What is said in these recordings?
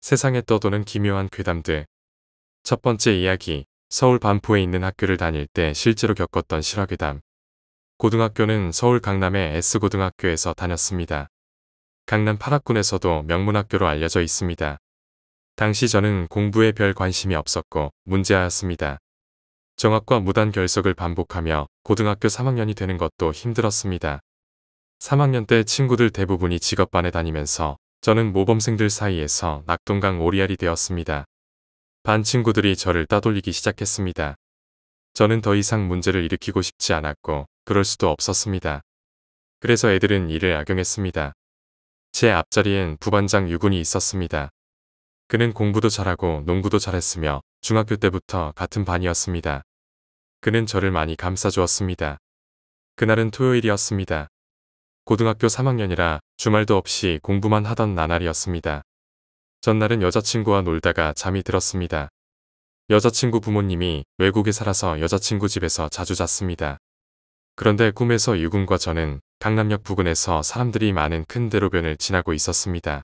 세상에 떠도는 기묘한 괴담들. 첫 번째 이야기, 서울 반포에 있는 학교를 다닐 때 실제로 겪었던 실화괴담. 고등학교는 서울 강남의 S고등학교에서 다녔습니다. 강남 8학군에서도 명문학교로 알려져 있습니다. 당시 저는 공부에 별 관심이 없었고 문제아였습니다. 정학과 무단 결석을 반복하며 고등학교 3학년이 되는 것도 힘들었습니다. 3학년 때 친구들 대부분이 직업반에 다니면서 저는 모범생들 사이에서 낙동강 오리알이 되었습니다. 반 친구들이 저를 따돌리기 시작했습니다. 저는 더 이상 문제를 일으키고 싶지 않았고 그럴 수도 없었습니다. 그래서 애들은 이를 악용했습니다. 제 앞자리엔 부반장 유군이 있었습니다. 그는 공부도 잘하고 농구도 잘했으며 중학교 때부터 같은 반이었습니다. 그는 저를 많이 감싸주었습니다. 그날은 토요일이었습니다. 고등학교 3학년이라 주말도 없이 공부만 하던 나날이었습니다. 전날은 여자친구와 놀다가 잠이 들었습니다. 여자친구 부모님이 외국에 살아서 여자친구 집에서 자주 잤습니다. 그런데 꿈에서 유군과 저는 강남역 부근에서 사람들이 많은 큰 대로변을 지나고 있었습니다.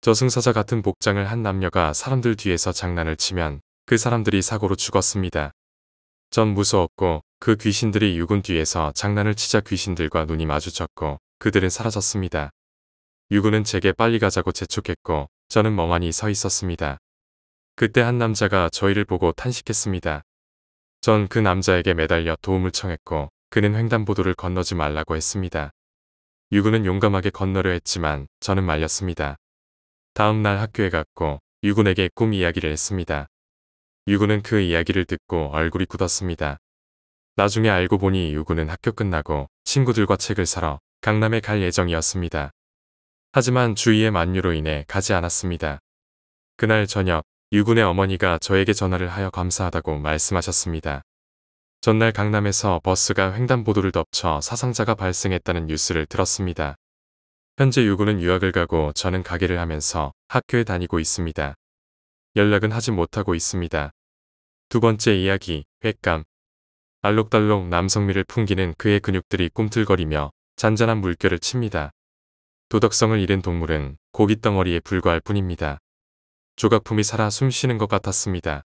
저승사자 같은 복장을 한 남녀가 사람들 뒤에서 장난을 치면 그 사람들이 사고로 죽었습니다. 전 무서웠고 그 귀신들이 유군 뒤에서 장난을 치자 귀신들과 눈이 마주쳤고 그들은 사라졌습니다. 유군은 제게 빨리 가자고 재촉했고 저는 멍하니 서 있었습니다. 그때 한 남자가 저희를 보고 탄식했습니다. 전 그 남자에게 매달려 도움을 청했고 그는 횡단보도를 건너지 말라고 했습니다. 유군은 용감하게 건너려 했지만 저는 말렸습니다. 다음 날 학교에 갔고 유군에게 꿈 이야기를 했습니다. 유군은 그 이야기를 듣고 얼굴이 굳었습니다. 나중에 알고 보니 유군은 학교 끝나고 친구들과 책을 사러 강남에 갈 예정이었습니다. 하지만 주위의 만류로 인해 가지 않았습니다. 그날 저녁 유군의 어머니가 저에게 전화를 하여 감사하다고 말씀하셨습니다. 전날 강남에서 버스가 횡단보도를 덮쳐 사상자가 발생했다는 뉴스를 들었습니다. 현재 유군은 유학을 가고 저는 가게를 하면서 학교에 다니고 있습니다. 연락은 하지 못하고 있습니다. 두 번째 이야기, 횟감. 알록달록 남성미를 풍기는 그의 근육들이 꿈틀거리며 잔잔한 물결을 칩니다. 도덕성을 잃은 동물은 고깃덩어리에 불과할 뿐입니다. 조각품이 살아 숨쉬는 것 같았습니다.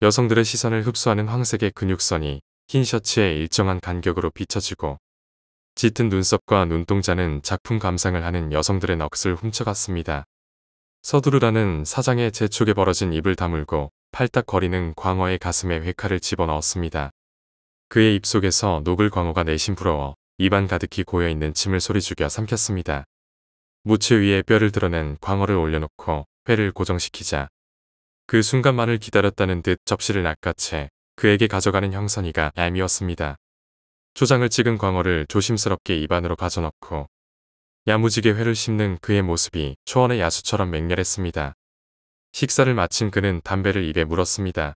여성들의 시선을 흡수하는 황색의 근육선이 흰 셔츠에 일정한 간격으로 비춰지고 짙은 눈썹과 눈동자는 작품 감상을 하는 여성들의 넋을 훔쳐갔습니다. 서두르라는 사장의 재촉에 벌어진 입을 다물고 팔딱거리는 광어의 가슴에 회칼을 집어넣었습니다. 그의 입속에서 녹을 광어가 내심 부러워 입안 가득히 고여있는 침을 소리 죽여 삼켰습니다. 무채 위에 뼈를 드러낸 광어를 올려놓고 회를 고정시키자 그 순간만을 기다렸다는 듯 접시를 낚아채 그에게 가져가는 형선이가 얄미웠습니다. 초장을 찍은 광어를 조심스럽게 입안으로 가져넣고 야무지게 회를 씹는 그의 모습이 초원의 야수처럼 맹렬했습니다. 식사를 마친 그는 담배를 입에 물었습니다.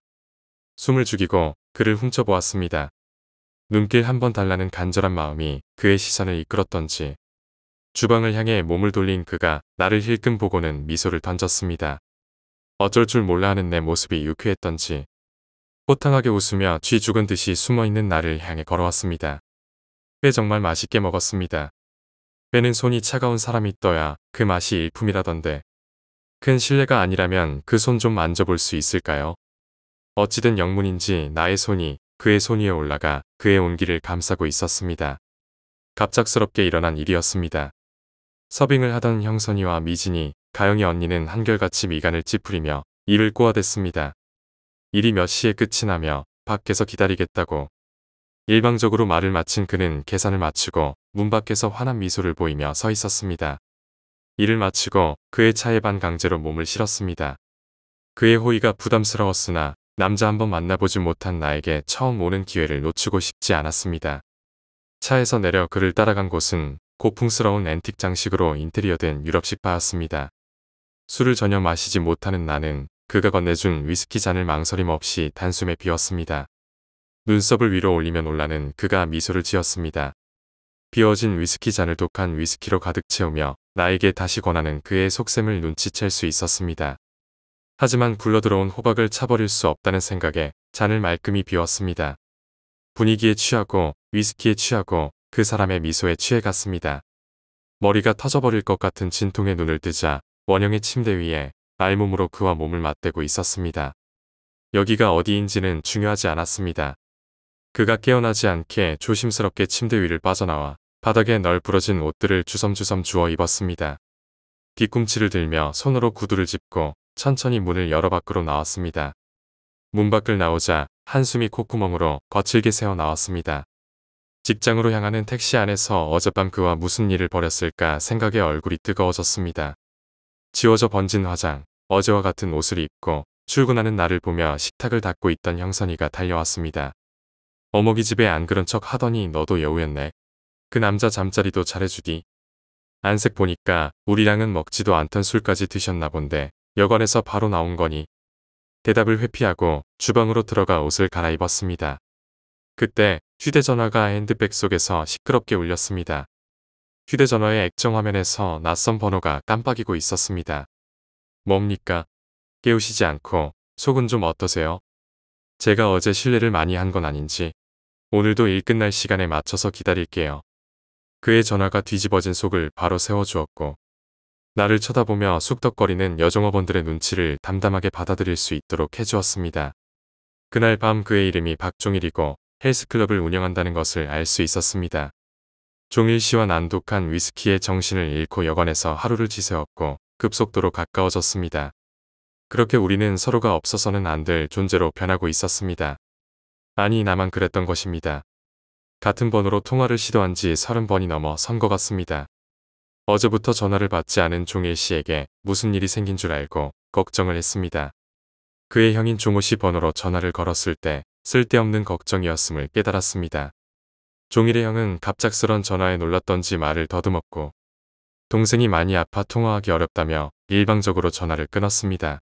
숨을 죽이고 그를 훔쳐보았습니다. 눈길 한 번 달라는 간절한 마음이 그의 시선을 이끌었던지 주방을 향해 몸을 돌린 그가 나를 힐끔 보고는 미소를 던졌습니다. 어쩔 줄 몰라 하는 내 모습이 유쾌했던지 호탕하게 웃으며 쥐 죽은 듯이 숨어있는 나를 향해 걸어왔습니다. 회 정말 맛있게 먹었습니다. 회는 손이 차가운 사람이 떠야 그 맛이 일품이라던데 큰 실례가 아니라면 그 손 좀 만져볼 수 있을까요? 어찌된 영문인지 나의 손이 그의 손 위에 올라가 그의 온기를 감싸고 있었습니다. 갑작스럽게 일어난 일이었습니다. 서빙을 하던 형선이와 미진이, 가영이 언니는 한결같이 미간을 찌푸리며 입을 꼬아댔습니다. 일이 몇 시에 끝이 나며 밖에서 기다리겠다고. 일방적으로 말을 마친 그는 계산을 마치고 문 밖에서 환한 미소를 보이며 서 있었습니다. 일을 마치고 그의 차에 반강제로 몸을 실었습니다. 그의 호의가 부담스러웠으나 남자 한번 만나보지 못한 나에게 처음 오는 기회를 놓치고 싶지 않았습니다. 차에서 내려 그를 따라간 곳은 고풍스러운 앤틱 장식으로 인테리어된 유럽식 바였습니다. 술을 전혀 마시지 못하는 나는 그가 건네준 위스키 잔을 망설임 없이 단숨에 비웠습니다. 눈썹을 위로 올리며 놀라는 그가 미소를 지었습니다. 비워진 위스키 잔을 독한 위스키로 가득 채우며 나에게 다시 권하는 그의 속셈을 눈치챌 수 있었습니다. 하지만 굴러들어온 호박을 차버릴 수 없다는 생각에 잔을 말끔히 비웠습니다. 분위기에 취하고 위스키에 취하고 그 사람의 미소에 취해갔습니다. 머리가 터져버릴 것 같은 진통에 눈을 뜨자 원형의 침대 위에 알몸으로 그와 몸을 맞대고 있었습니다. 여기가 어디인지는 중요하지 않았습니다. 그가 깨어나지 않게 조심스럽게 침대 위를 빠져나와 바닥에 널브러진 옷들을 주섬주섬 주워 입었습니다. 뒤꿈치를 들며 손으로 구두를 짚고 천천히 문을 열어 밖으로 나왔습니다. 문 밖을 나오자 한숨이 콧구멍으로 거칠게 새어 나왔습니다. 직장으로 향하는 택시 안에서 어젯밤 그와 무슨 일을 벌였을까 생각에 얼굴이 뜨거워졌습니다. 지워져 번진 화장, 어제와 같은 옷을 입고 출근하는 나를 보며 식탁을 닦고 있던 형선이가 달려왔습니다. 어머기 집에 안 그런 척 하더니 너도 여우였네. 그 남자 잠자리도 잘해주디. 안색 보니까 우리랑은 먹지도 않던 술까지 드셨나 본데 여관에서 바로 나온 거니. 대답을 회피하고 주방으로 들어가 옷을 갈아입었습니다. 그때 휴대전화가 핸드백 속에서 시끄럽게 울렸습니다. 휴대전화의 액정 화면에서 낯선 번호가 깜빡이고 있었습니다. 뭡니까? 깨우시지 않고 속은 좀 어떠세요? 제가 어제 실례를 많이 한 건 아닌지 오늘도 일 끝날 시간에 맞춰서 기다릴게요. 그의 전화가 뒤집어진 속을 바로 세워주었고 나를 쳐다보며 쑥덕거리는 여종업원들의 눈치를 담담하게 받아들일 수 있도록 해주었습니다. 그날 밤 그의 이름이 박종일이고 헬스클럽을 운영한다는 것을 알 수 있었습니다. 종일 씨와 난독한 위스키에 정신을 잃고 여관에서 하루를 지새웠고 급속도로 가까워졌습니다. 그렇게 우리는 서로가 없어서는 안 될 존재로 변하고 있었습니다. 아니 나만 그랬던 것입니다. 같은 번호로 통화를 시도한 지 30번이 넘어 선 것 같습니다. 어제부터 전화를 받지 않은 종일 씨에게 무슨 일이 생긴 줄 알고 걱정을 했습니다. 그의 형인 종호 씨 번호로 전화를 걸었을 때 쓸데없는 걱정이었음을 깨달았습니다. 종일의 형은 갑작스런 전화에 놀랐던지 말을 더듬었고 동생이 많이 아파 통화하기 어렵다며 일방적으로 전화를 끊었습니다.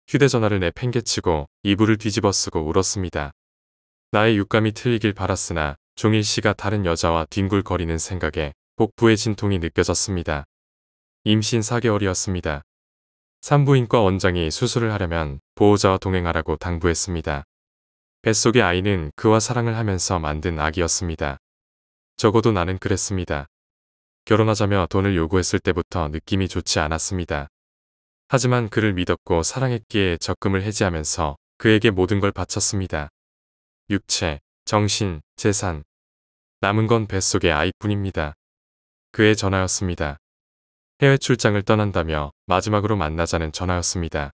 휴대전화를 내팽개치고 이불을 뒤집어 쓰고 울었습니다. 나의 육감이 틀리길 바랐으나 종일 씨가 다른 여자와 뒹굴거리는 생각에 복부의 진통이 느껴졌습니다. 임신 4개월이었습니다. 산부인과 원장이 수술을 하려면 보호자와 동행하라고 당부했습니다. 뱃속의 아이는 그와 사랑을 하면서 만든 아기였습니다. 적어도 나는 그랬습니다. 결혼하자며 돈을 요구했을 때부터 느낌이 좋지 않았습니다. 하지만 그를 믿었고 사랑했기에 적금을 해지하면서 그에게 모든 걸 바쳤습니다. 육체, 정신, 재산. 남은 건 뱃속의 아이뿐입니다. 그의 전화였습니다. 해외 출장을 떠난다며 마지막으로 만나자는 전화였습니다.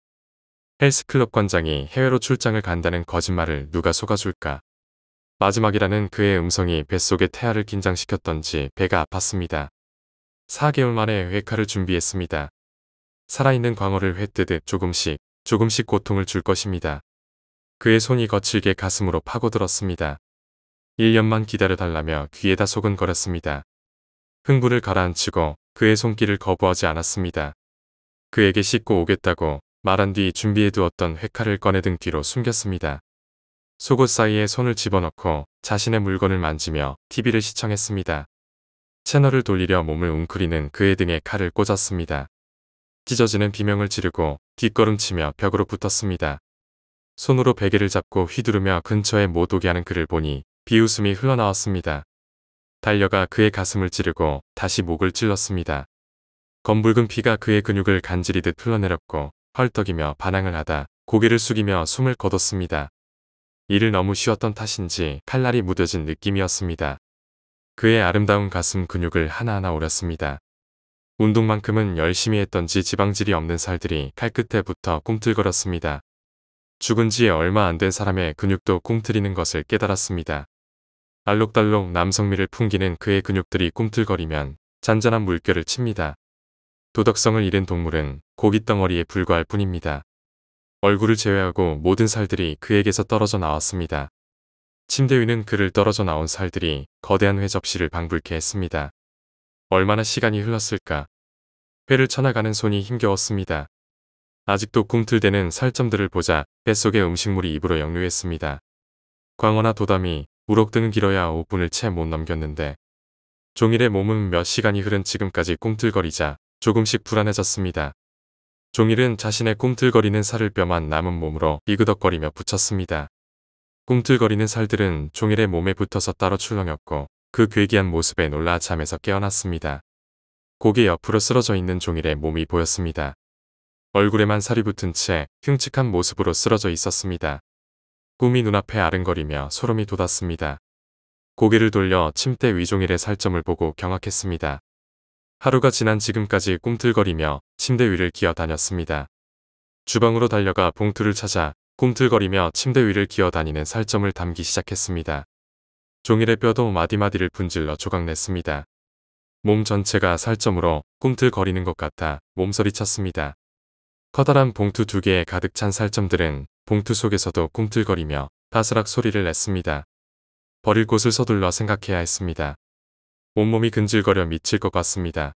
헬스클럽 관장이 해외로 출장을 간다는 거짓말을 누가 속아줄까. 마지막이라는 그의 음성이 뱃속의 태아를 긴장시켰던지 배가 아팠습니다. 4개월 만에 회카를 준비했습니다. 살아있는 광어를 회 뜨듯 조금씩 고통을 줄 것입니다. 그의 손이 거칠게 가슴으로 파고들었습니다. 1년만 기다려달라며 귀에다 소근거렸습니다. 흥분을 가라앉히고 그의 손길을 거부하지 않았습니다. 그에게 씻고 오겠다고 말한 뒤 준비해두었던 회칼을 꺼내등 뒤로 숨겼습니다. 속옷 사이에 손을 집어넣고 자신의 물건을 만지며 TV를 시청했습니다. 채널을 돌리려 몸을 웅크리는 그의 등에 칼을 꽂았습니다. 찢어지는 비명을 지르고 뒷걸음치며 벽으로 붙었습니다. 손으로 베개를 잡고 휘두르며 근처에 못 오게 하는 그를 보니 비웃음이 흘러나왔습니다. 달려가 그의 가슴을 찌르고 다시 목을 찔렀습니다. 검붉은 피가 그의 근육을 간지리듯 흘러내렸고 헐떡이며 반항을 하다 고개를 숙이며 숨을 거뒀습니다. 일을 너무 쉬었던 탓인지 칼날이 무뎌진 느낌이었습니다. 그의 아름다운 가슴 근육을 하나하나 오렸습니다. 운동만큼은 열심히 했던지 지방질이 없는 살들이 칼끝에 붙어 꿈틀거렸습니다. 죽은 지 얼마 안 된 사람의 근육도 꿈틀이는 것을 깨달았습니다. 알록달록 남성미를 풍기는 그의 근육들이 꿈틀거리면 잔잔한 물결을 칩니다. 도덕성을 잃은 동물은 고깃덩어리에 불과할 뿐입니다. 얼굴을 제외하고 모든 살들이 그에게서 떨어져 나왔습니다. 침대 위는 그를 떨어져 나온 살들이 거대한 회 접시를 방불케 했습니다. 얼마나 시간이 흘렀을까. 회를 쳐나가는 손이 힘겨웠습니다. 아직도 꿈틀대는 살점들을 보자 뱃속의 음식물이 입으로 역류했습니다. 광어나 도담이 우럭 등은 길어야 5분을 채 못 넘겼는데 종일의 몸은 몇 시간이 흐른 지금까지 꿈틀거리자 조금씩 불안해졌습니다. 종일은 자신의 꿈틀거리는 살을 뼈만 남은 몸으로 비그덕거리며 붙였습니다. 꿈틀거리는 살들은 종일의 몸에 붙어서 따로 출렁였고 그 괴기한 모습에 놀라 잠에서 깨어났습니다. 고개 옆으로 쓰러져 있는 종일의 몸이 보였습니다. 얼굴에만 살이 붙은 채 흉측한 모습으로 쓰러져 있었습니다. 꿈이 눈앞에 아른거리며 소름이 돋았습니다. 고개를 돌려 침대 위 종일의 살점을 보고 경악했습니다. 하루가 지난 지금까지 꿈틀거리며 침대 위를 기어다녔습니다. 주방으로 달려가 봉투를 찾아 꿈틀거리며 침대 위를 기어다니는 살점을 담기 시작했습니다. 종일의 뼈도 마디마디를 분질러 조각냈습니다. 몸 전체가 살점으로 꿈틀거리는 것 같아 몸서리쳤습니다. 커다란 봉투 2개에 가득 찬 살점들은 봉투 속에서도 꿈틀거리며 바스락 소리를 냈습니다. 버릴 곳을 서둘러 생각해야 했습니다. 온몸이 근질거려 미칠 것 같습니다.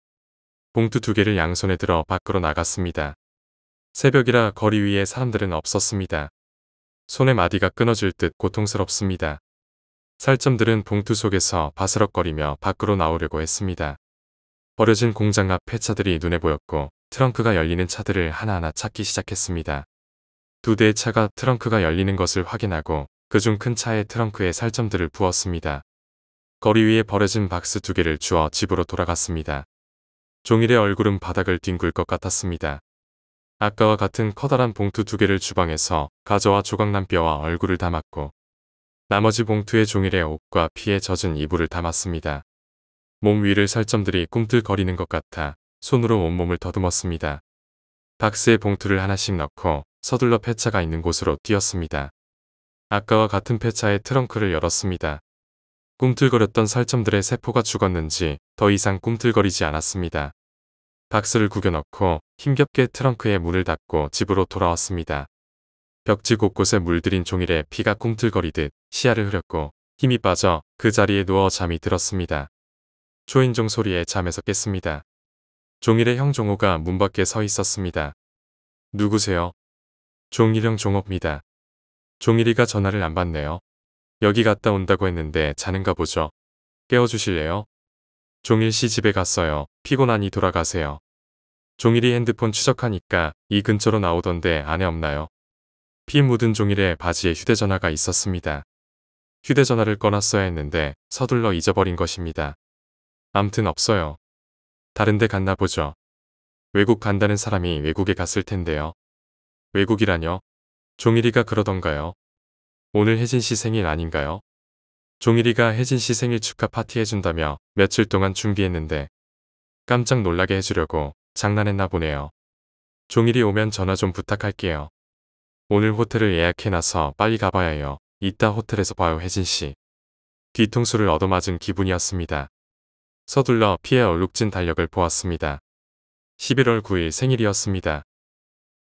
봉투 2개를 양손에 들어 밖으로 나갔습니다. 새벽이라 거리 위에 사람들은 없었습니다. 손의 마디가 끊어질 듯 고통스럽습니다. 살점들은 봉투 속에서 바스럭거리며 밖으로 나오려고 했습니다. 버려진 공장 앞 폐차들이 눈에 보였고 트렁크가 열리는 차들을 하나하나 찾기 시작했습니다. 2대의 차가 트렁크가 열리는 것을 확인하고 그중 큰 차의 트렁크에 살점들을 부었습니다. 거리 위에 버려진 박스 2개를 주워 집으로 돌아갔습니다. 종일의 얼굴은 바닥을 뒹굴 것 같았습니다. 아까와 같은 커다란 봉투 2개를 주방에서 가져와 조각난 뼈와 얼굴을 담았고 나머지 봉투에 종일의 옷과 피에 젖은 이불을 담았습니다. 몸 위를 살점들이 꿈틀거리는 것 같아 손으로 온몸을 더듬었습니다. 박스에 봉투를 하나씩 넣고 서둘러 폐차가 있는 곳으로 뛰었습니다. 아까와 같은 폐차의 트렁크를 열었습니다. 꿈틀거렸던 살점들의 세포가 죽었는지 더 이상 꿈틀거리지 않았습니다. 박스를 구겨넣고 힘겹게 트렁크에 문을 닫고 집으로 돌아왔습니다. 벽지 곳곳에 물들인 종일에 피가 꿈틀거리듯 시야를 흐렸고 힘이 빠져 그 자리에 누워 잠이 들었습니다. 초인종 소리에 잠에서 깼습니다. 종일의 형 종호가 문 밖에 서 있었습니다. 누구세요? 종일형 종호입니다. 종일이가 전화를 안 받네요. 여기 갔다 온다고 했는데 자는가 보죠. 깨워주실래요? 종일씨 집에 갔어요. 피곤하니 돌아가세요. 종일이 핸드폰 추적하니까 이 근처로 나오던데 안에 없나요? 피 묻은 종일의 바지에 휴대전화가 있었습니다. 휴대전화를 꺼놨어야 했는데 서둘러 잊어버린 것입니다. 암튼 없어요. 다른 데 갔나 보죠. 외국 간다는 사람이 외국에 갔을 텐데요. 외국이라뇨? 종일이가 그러던가요? 오늘 혜진씨 생일 아닌가요? 종일이가 혜진씨 생일 축하 파티 해준다며 며칠 동안 준비했는데 깜짝 놀라게 해주려고 장난했나 보네요. 종일이 오면 전화 좀 부탁할게요. 오늘 호텔을 예약해놔서 빨리 가봐야 해요. 이따 호텔에서 봐요 혜진씨. 뒤통수를 얻어맞은 기분이었습니다. 서둘러 피에 얼룩진 달력을 보았습니다. 11월 9일 생일이었습니다.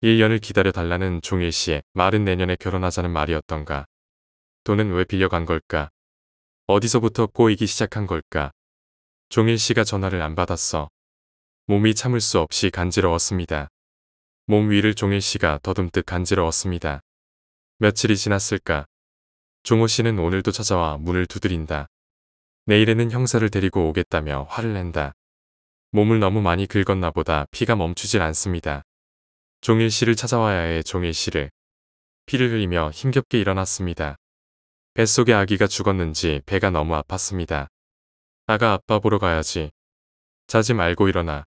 1년을 기다려달라는 종일씨의 말은 내년에 결혼하자는 말이었던가. 돈은 왜 빌려간 걸까? 어디서부터 꼬이기 시작한 걸까? 종일씨가 전화를 안 받았어. 몸이 참을 수 없이 간지러웠습니다. 몸 위를 종일씨가 더듬듯 간지러웠습니다. 며칠이 지났을까? 종호씨는 오늘도 찾아와 문을 두드린다. 내일에는 형사를 데리고 오겠다며 화를 낸다. 몸을 너무 많이 긁었나 보다 피가 멈추질 않습니다. 종일씨를 찾아와야 해 종일씨를. 피를 흘리며 힘겹게 일어났습니다. 뱃속에 아기가 죽었는지 배가 너무 아팠습니다. 아가 아빠 보러 가야지. 자지 말고 일어나.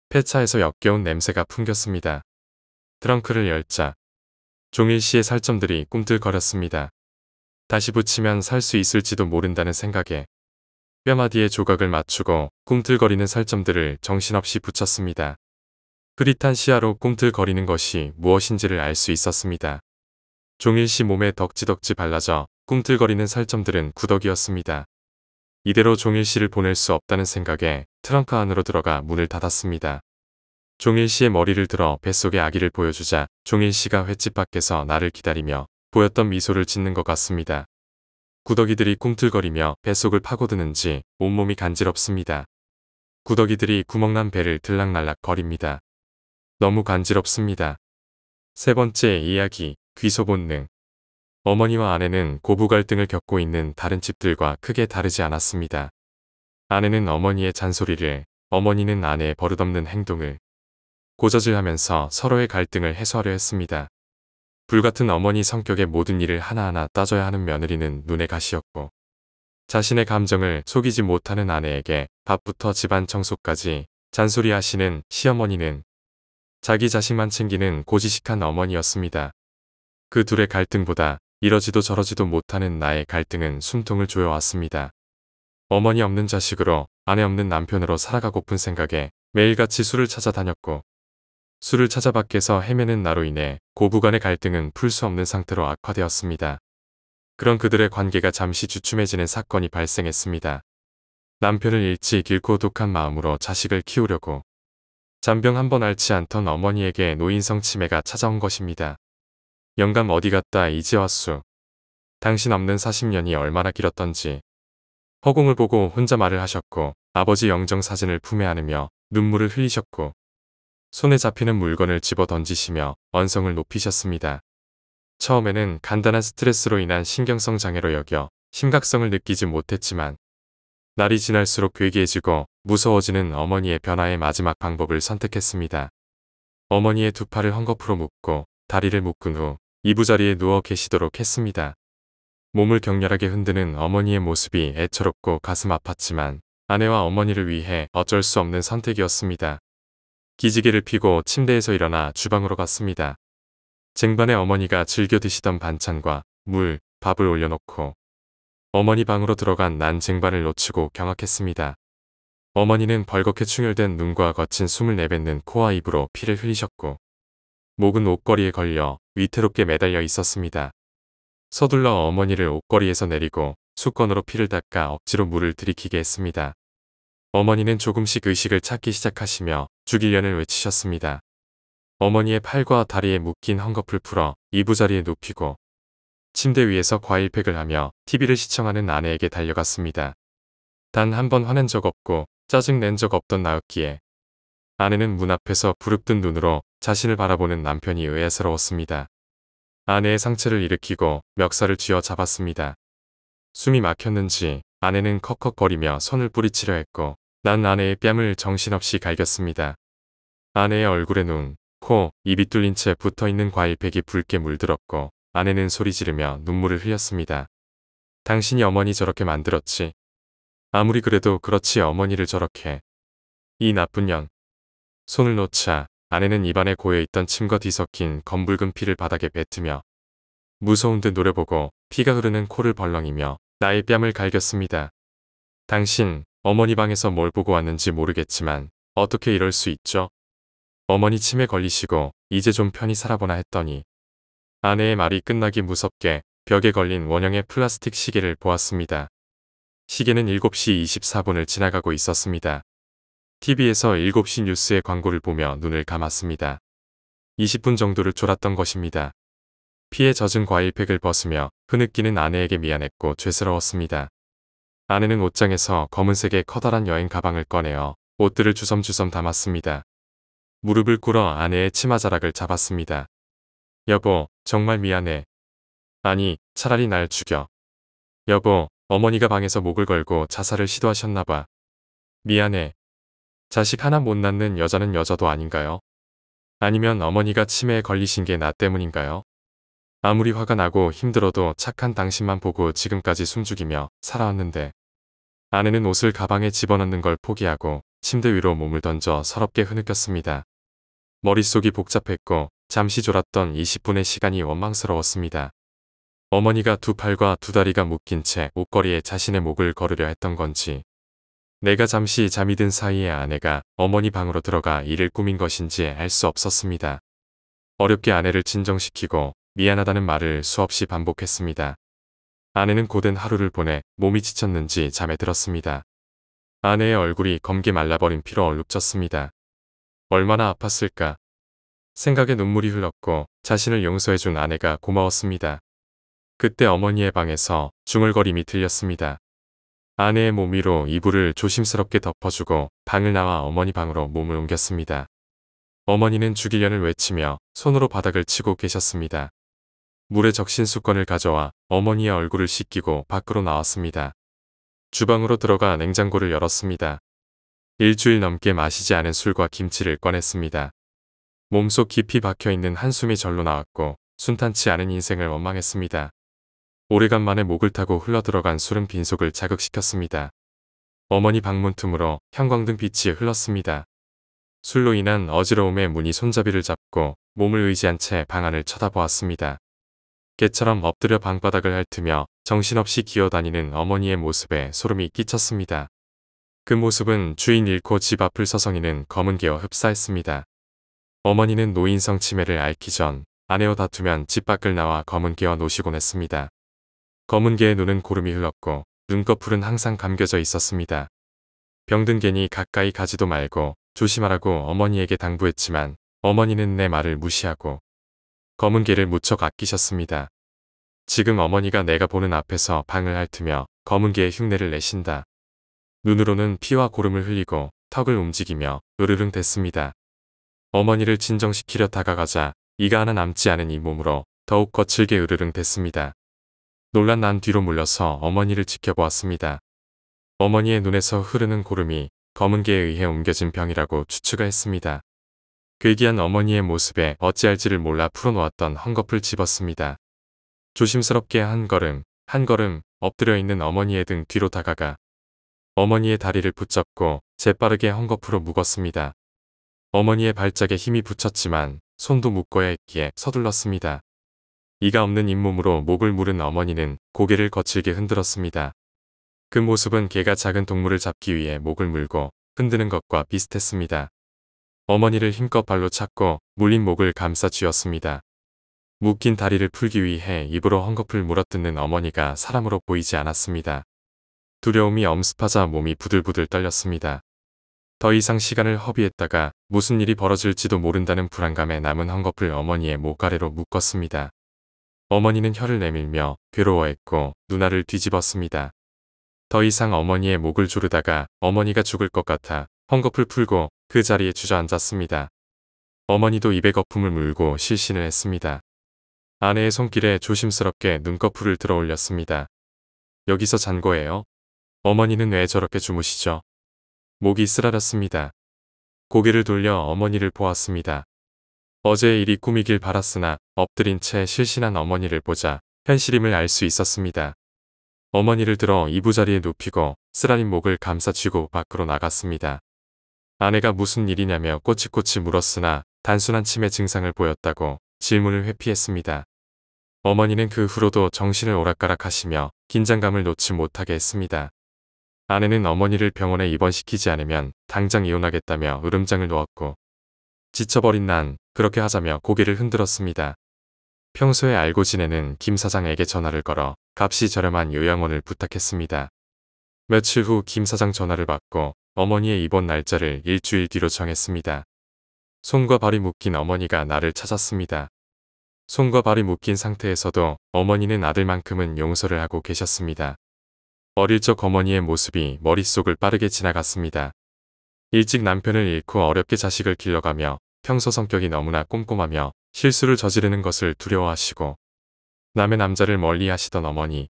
폐차에서 역겨운 냄새가 풍겼습니다. 트렁크를 열자 종일씨의 살점들이 꿈틀거렸습니다. 다시 붙이면 살 수 있을지도 모른다는 생각에 뼈마디에 조각을 맞추고 꿈틀거리는 살점들을 정신없이 붙였습니다. 흐릿한 시야로 꿈틀거리는 것이 무엇인지를 알 수 있었습니다. 종일씨 몸에 덕지덕지 발라져 꿈틀거리는 살점들은 구덕이었습니다. 이대로 종일씨를 보낼 수 없다는 생각에 트렁크 안으로 들어가 문을 닫았습니다. 종일씨의 머리를 들어 뱃속의 아기를 보여주자 종일씨가 횟집 밖에서 나를 기다리며 보였던 미소를 짓는 것 같습니다. 구더기들이 꿈틀거리며 뱃속을 파고드는지 온몸이 간지럽습니다. 구더기들이 구멍난 배를 들락날락 거립니다. 너무 간지럽습니다. 세 번째 이야기, 귀소 본능. 어머니와 아내는 고부 갈등을 겪고 있는 다른 집들과 크게 다르지 않았습니다. 아내는 어머니의 잔소리를, 어머니는 아내의 버릇없는 행동을 고저질하면서 서로의 갈등을 해소하려 했습니다. 불같은 어머니 성격의 모든 일을 하나하나 따져야 하는 며느리는 눈에 가시였고 자신의 감정을 속이지 못하는 아내에게 밥부터 집안 청소까지 잔소리하시는 시어머니는 자기 자식만 챙기는 고지식한 어머니였습니다. 그 둘의 갈등보다 이러지도 저러지도 못하는 나의 갈등은 숨통을 조여왔습니다. 어머니 없는 자식으로 아내 없는 남편으로 살아가고픈 생각에 매일같이 술을 찾아다녔고 술을 찾아 밖에서 헤매는 나로 인해 고부간의 갈등은 풀 수 없는 상태로 악화되었습니다. 그런 그들의 관계가 잠시 주춤해지는 사건이 발생했습니다. 남편을 잃지 길고 독한 마음으로 자식을 키우려고 잔병 한 번 앓지 않던 어머니에게 노인성 치매가 찾아온 것입니다. 영감 어디 갔다 이제 왔수. 당신 없는 40년이 얼마나 길었던지. 허공을 보고 혼자 말을 하셨고 아버지 영정 사진을 품에 안으며 눈물을 흘리셨고 손에 잡히는 물건을 집어 던지시며 언성을 높이셨습니다. 처음에는 간단한 스트레스로 인한 신경성 장애로 여겨 심각성을 느끼지 못했지만 날이 지날수록 괴기해지고 무서워지는 어머니의 변화의 마지막 방법을 선택했습니다. 어머니의 두 팔을 헝겊으로 묶고 다리를 묶은 후 이부자리에 누워 계시도록 했습니다. 몸을 격렬하게 흔드는 어머니의 모습이 애처롭고 가슴 아팠지만 아내와 어머니를 위해 어쩔 수 없는 선택이었습니다. 기지개를 펴고 침대에서 일어나 주방으로 갔습니다. 쟁반에 어머니가 즐겨 드시던 반찬과 물, 밥을 올려놓고 어머니 방으로 들어간 난 쟁반을 놓치고 경악했습니다. 어머니는 벌겋게 충혈된 눈과 거친 숨을 내뱉는 코와 입으로 피를 흘리셨고 목은 옷걸이에 걸려 위태롭게 매달려 있었습니다. 서둘러 어머니를 옷걸이에서 내리고 수건으로 피를 닦아 억지로 물을 들이키게 했습니다. 어머니는 조금씩 의식을 찾기 시작하시며 죽일년을 외치셨습니다. 어머니의 팔과 다리에 묶인 헝겊을 풀어 이부자리에 눕히고 침대 위에서 과일팩을 하며 TV를 시청하는 아내에게 달려갔습니다. 단 한 번 화낸 적 없고 짜증 낸 적 없던 나였기에 아내는 문 앞에서 부릅뜬 눈으로 자신을 바라보는 남편이 의아스러웠습니다. 아내의 상체를 일으키고 멱살을 쥐어 잡았습니다. 숨이 막혔는지 아내는 컥컥거리며 손을 뿌리치려 했고 난 아내의 뺨을 정신없이 갈겼습니다. 아내의 얼굴에 눈, 코, 입이 뚫린 채 붙어있는 과일팩이 붉게 물들었고 아내는 소리 지르며 눈물을 흘렸습니다. 당신이 어머니 저렇게 만들었지. 아무리 그래도 그렇지 어머니를 저렇게. 이 나쁜 년. 손을 놓자 아내는 입안에 고여있던 침과 뒤섞인 검붉은 피를 바닥에 뱉으며 무서운 듯 노려보고 피가 흐르는 코를 벌렁이며 나의 뺨을 갈겼습니다. 당신 어머니 방에서 뭘 보고 왔는지 모르겠지만 어떻게 이럴 수 있죠? 어머니 치매 걸리시고 이제 좀 편히 살아보나 했더니 아내의 말이 끝나기 무섭게 벽에 걸린 원형의 플라스틱 시계를 보았습니다. 시계는 7시 24분을 지나가고 있었습니다. TV에서 7시 뉴스의 광고를 보며 눈을 감았습니다. 20분 정도를 졸았던 것입니다. 피에 젖은 과일팩을 벗으며 흐느끼는 아내에게 미안했고 죄스러웠습니다. 아내는 옷장에서 검은색의 커다란 여행 가방을 꺼내어 옷들을 주섬주섬 담았습니다. 무릎을 꿇어 아내의 치마자락을 잡았습니다. 여보, 정말 미안해. 아니, 차라리 날 죽여. 여보, 어머니가 방에서 목을 걸고 자살을 시도하셨나봐. 미안해. 자식 하나 못 낳는 여자는 여자도 아닌가요? 아니면 어머니가 치매에 걸리신 게 나 때문인가요? 아무리 화가 나고 힘들어도 착한 당신만 보고 지금까지 숨죽이며 살아왔는데. 아내는 옷을 가방에 집어넣는 걸 포기하고 침대 위로 몸을 던져 서럽게 흐느꼈습니다. 머릿속이 복잡했고 잠시 졸았던 20분의 시간이 원망스러웠습니다. 어머니가 두 팔과 두 다리가 묶인 채 옷걸이에 자신의 목을 거르려 했던 건지 내가 잠시 잠이 든 사이에 아내가 어머니 방으로 들어가 일을 꾸민 것인지 알 수 없었습니다. 어렵게 아내를 진정시키고 미안하다는 말을 수없이 반복했습니다. 아내는 고된 하루를 보내 몸이 지쳤는지 잠에 들었습니다. 아내의 얼굴이 검게 말라버린 피로 얼룩졌습니다. 얼마나 아팠을까. 생각에 눈물이 흘렀고 자신을 용서해준 아내가 고마웠습니다. 그때 어머니의 방에서 중얼거림이 들렸습니다. 아내의 몸 위로 이불을 조심스럽게 덮어주고 방을 나와 어머니 방으로 몸을 옮겼습니다. 어머니는 죽이려를 외치며 손으로 바닥을 치고 계셨습니다. 물에 적신 수건을 가져와 어머니의 얼굴을 씻기고 밖으로 나왔습니다. 주방으로 들어가 냉장고를 열었습니다. 일주일 넘게 마시지 않은 술과 김치를 꺼냈습니다. 몸속 깊이 박혀있는 한숨이 절로 나왔고 순탄치 않은 인생을 원망했습니다. 오래간만에 목을 타고 흘러들어간 술은 빈속을 자극시켰습니다. 어머니 방문 틈으로 형광등 빛이 흘렀습니다. 술로 인한 어지러움에 문이 손잡이를 잡고 몸을 의지한 채 방 안을 쳐다보았습니다. 개처럼 엎드려 방바닥을 핥으며 정신없이 기어다니는 어머니의 모습에 소름이 끼쳤습니다. 그 모습은 주인 잃고 집 앞을 서성이는 검은 개와 흡사했습니다. 어머니는 노인성 치매를 앓기 전 아내와 다투면 집 밖을 나와 검은 개와 노시곤 했습니다. 검은 개의 눈은 고름이 흘렀고 눈꺼풀은 항상 감겨져 있었습니다. 병든 개니 가까이 가지도 말고 조심하라고 어머니에게 당부했지만 어머니는 내 말을 무시하고 검은 개를 무척 아끼셨습니다. 지금 어머니가 내가 보는 앞에서 방을 핥으며 검은 개의 흉내를 내신다. 눈으로는 피와 고름을 흘리고 턱을 움직이며 으르릉 댔습니다. 어머니를 진정시키려 다가가자 이가 하나 남지 않은 이 몸으로 더욱 거칠게 으르릉 댔습니다. 놀란 난 뒤로 물러서 어머니를 지켜보았습니다. 어머니의 눈에서 흐르는 고름이 검은 개에 의해 옮겨진 병이라고 추측을 했습니다. 괴기한 어머니의 모습에 어찌할지를 몰라 풀어놓았던 헝겊을 집었습니다. 조심스럽게 한 걸음 엎드려 있는 어머니의 등 뒤로 다가가 어머니의 다리를 붙잡고 재빠르게 헝겊으로 묶었습니다. 어머니의 발작에 힘이 붙였지만 손도 묶어야 했기에 서둘렀습니다. 이가 없는 잇몸으로 목을 물은 어머니는 고개를 거칠게 흔들었습니다. 그 모습은 개가 작은 동물을 잡기 위해 목을 물고 흔드는 것과 비슷했습니다. 어머니를 힘껏 발로 찼고 물린 목을 감싸 쥐었습니다. 묶인 다리를 풀기 위해 입으로 헝겊을 물어뜯는 어머니가 사람으로 보이지 않았습니다. 두려움이 엄습하자 몸이 부들부들 떨렸습니다. 더 이상 시간을 허비했다가 무슨 일이 벌어질지도 모른다는 불안감에 남은 헝겊을 어머니의 목 아래로 묶었습니다. 어머니는 혀를 내밀며 괴로워했고 눈알을 뒤집었습니다. 더 이상 어머니의 목을 조르다가 어머니가 죽을 것 같아 헝겊을 풀고 그 자리에 주저앉았습니다. 어머니도 입에 거품을 물고 실신을 했습니다. 아내의 손길에 조심스럽게 눈꺼풀을 들어 올렸습니다. 여기서 잔 거예요? 어머니는 왜 저렇게 주무시죠? 목이 쓰라렸습니다. 고개를 돌려 어머니를 보았습니다. 어제의 일이 꿈이길 바랐으나 엎드린 채 실신한 어머니를 보자 현실임을 알 수 있었습니다. 어머니를 들어 이부자리에 눕히고 쓰라린 목을 감싸 쥐고 밖으로 나갔습니다. 아내가 무슨 일이냐며 꼬치꼬치 물었으나 단순한 치매 증상을 보였다고 질문을 회피했습니다. 어머니는 그 후로도 정신을 오락가락하시며 긴장감을 놓지 못하게 했습니다. 아내는 어머니를 병원에 입원시키지 않으면 당장 이혼하겠다며 으름장을 놓았고 지쳐버린 난 그렇게 하자며 고개를 흔들었습니다. 평소에 알고 지내는 김 사장에게 전화를 걸어 값이 저렴한 요양원을 부탁했습니다. 며칠 후 김 사장 전화를 받고 어머니의 입원 날짜를 일주일 뒤로 정했습니다. 손과 발이 묶인 어머니가 나를 찾았습니다. 손과 발이 묶인 상태에서도 어머니는 아들만큼은 용서를 하고 계셨습니다. 어릴 적 어머니의 모습이 머릿속을 빠르게 지나갔습니다. 일찍 남편을 잃고 어렵게 자식을 길러가며 평소 성격이 너무나 꼼꼼하며 실수를 저지르는 것을 두려워하시고 남의 남자를 멀리 하시던 어머니.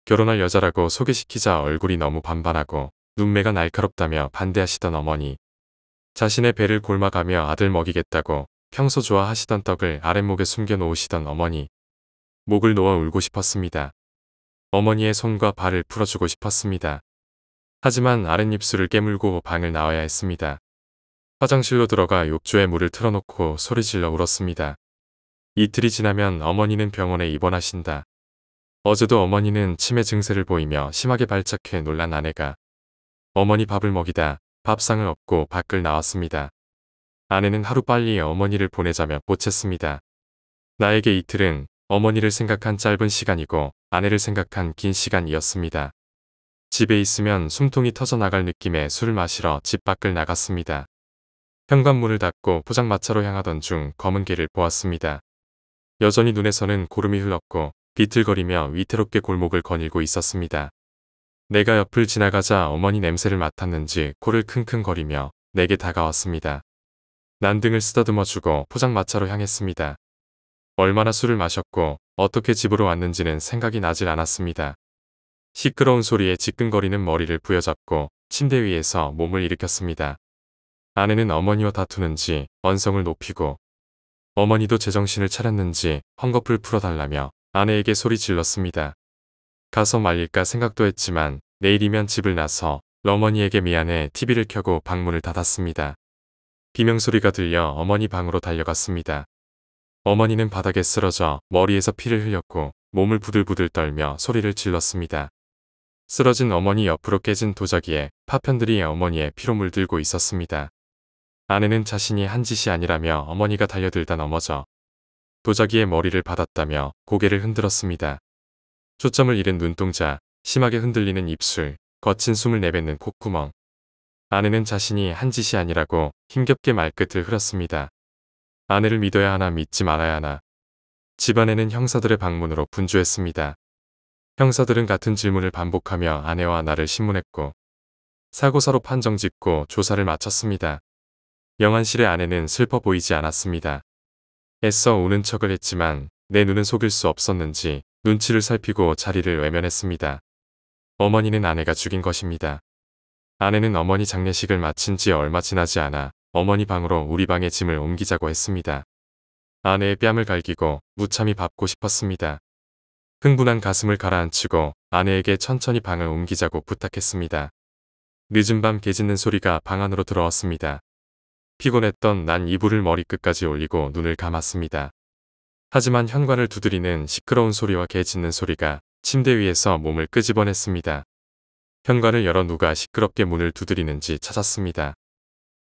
결혼할 여자라고 소개시키자 얼굴이 너무 반반하고 눈매가 날카롭다며 반대하시던 어머니. 자신의 배를 골마가며 아들 먹이겠다고 평소 좋아하시던 떡을 아랫목에 숨겨놓으시던 어머니. 목을 놓아 울고 싶었습니다. 어머니의 손과 발을 풀어주고 싶었습니다. 하지만 아랫입술을 깨물고 방을 나와야 했습니다. 화장실로 들어가 욕조에 물을 틀어놓고 소리질러 울었습니다. 이틀이 지나면 어머니는 병원에 입원하신다. 어제도 어머니는 치매 증세를 보이며 심하게 발작해 놀란 아내가 어머니 밥을 먹이다 밥상을 엎고 밖을 나왔습니다. 아내는 하루빨리 어머니를 보내자며 보챘습니다. 나에게 이틀은 어머니를 생각한 짧은 시간이고 아내를 생각한 긴 시간이었습니다. 집에 있으면 숨통이 터져나갈 느낌에 술을 마시러 집 밖을 나갔습니다. 현관문을 닫고 포장마차로 향하던 중 검은 개를 보았습니다. 여전히 눈에서는 고름이 흘렀고 비틀거리며 위태롭게 골목을 거닐고 있었습니다. 내가 옆을 지나가자 어머니 냄새를 맡았는지 코를 킁킁거리며 내게 다가왔습니다. 난등을 쓰다듬어주고 포장마차로 향했습니다. 얼마나 술을 마셨고 어떻게 집으로 왔는지는 생각이 나질 않았습니다. 시끄러운 소리에 지끈거리는 머리를 부여잡고 침대 위에서 몸을 일으켰습니다. 아내는 어머니와 다투는지 언성을 높이고 어머니도 제정신을 차렸는지 헝겊을 풀어달라며 아내에게 소리 질렀습니다. 가서 말릴까 생각도 했지만 내일이면 집을 나서 어머니에게 미안해 TV를 켜고 방문을 닫았습니다. 비명소리가 들려 어머니 방으로 달려갔습니다. 어머니는 바닥에 쓰러져 머리에서 피를 흘렸고 몸을 부들부들 떨며 소리를 질렀습니다. 쓰러진 어머니 옆으로 깨진 도자기에 파편들이 어머니의 피로 물들고 있었습니다. 아내는 자신이 한 짓이 아니라며 어머니가 달려들다 넘어져 도자기의 머리를 받았다며 고개를 흔들었습니다. 초점을 잃은 눈동자, 심하게 흔들리는 입술, 거친 숨을 내뱉는 콧구멍. 아내는 자신이 한 짓이 아니라고 힘겹게 말끝을 흘었습니다. 아내를 믿어야 하나 믿지 말아야 하나. 집안에는 형사들의 방문으로 분주했습니다. 형사들은 같은 질문을 반복하며 아내와 나를 신문했고 사고사로 판정짓고 조사를 마쳤습니다. 영안실의 아내는 슬퍼 보이지 않았습니다. 애써 우는 척을 했지만 내 눈은 속일 수 없었는지 눈치를 살피고 자리를 외면했습니다. 어머니는 아내가 죽인 것입니다. 아내는 어머니 장례식을 마친 지 얼마 지나지 않아 어머니 방으로 우리 방에 짐을 옮기자고 했습니다. 아내의 뺨을 갈기고 무참히 밟고 싶었습니다. 흥분한 가슴을 가라앉히고 아내에게 천천히 방을 옮기자고 부탁했습니다. 늦은 밤 개 짖는 소리가 방 안으로 들어왔습니다. 피곤했던 난 이불을 머리끝까지 올리고 눈을 감았습니다. 하지만 현관을 두드리는 시끄러운 소리와 개 짖는 소리가 침대 위에서 몸을 끄집어냈습니다. 현관을 열어 누가 시끄럽게 문을 두드리는지 찾았습니다.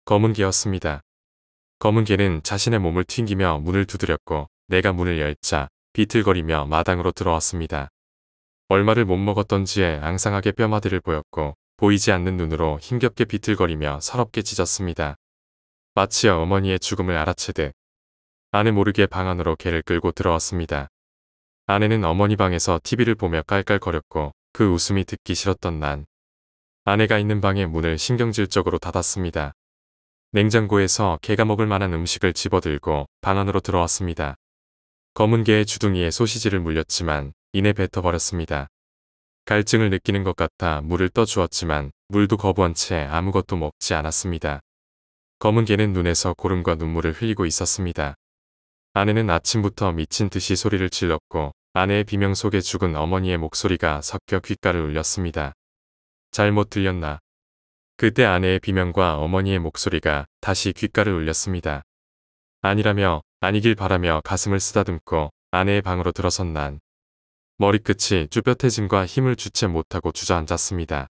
검은 개였습니다. 검은 개는 자신의 몸을 튕기며 문을 두드렸고 내가 문을 열자 비틀거리며 마당으로 들어왔습니다. 얼마를 못 먹었던지에 앙상하게 뼈마디를 보였고 보이지 않는 눈으로 힘겹게 비틀거리며 서럽게 짖었습니다. 마치 어머니의 죽음을 알아채듯 아내 모르게 방 안으로 개를 끌고 들어왔습니다. 아내는 어머니 방에서 TV를 보며 깔깔거렸고 그 웃음이 듣기 싫었던 난 아내가 있는 방의 문을 신경질적으로 닫았습니다. 냉장고에서 개가 먹을 만한 음식을 집어들고 방 안으로 들어왔습니다. 검은 개의 주둥이에 소시지를 물렸지만 이내 뱉어버렸습니다. 갈증을 느끼는 것 같아 물을 떠주었지만 물도 거부한 채 아무것도 먹지 않았습니다. 검은 개는 눈에서 고름과 눈물을 흘리고 있었습니다. 아내는 아침부터 미친 듯이 소리를 질렀고 아내의 비명 속에 죽은 어머니의 목소리가 섞여 귓가를 울렸습니다. 잘못 들렸나? 그때 아내의 비명과 어머니의 목소리가 다시 귓가를 울렸습니다. 아니라며 아니길 바라며 가슴을 쓰다듬고 아내의 방으로 들어선 난 머리끝이 쭈뼛해짐과 힘을 주체 못하고 주저앉았습니다.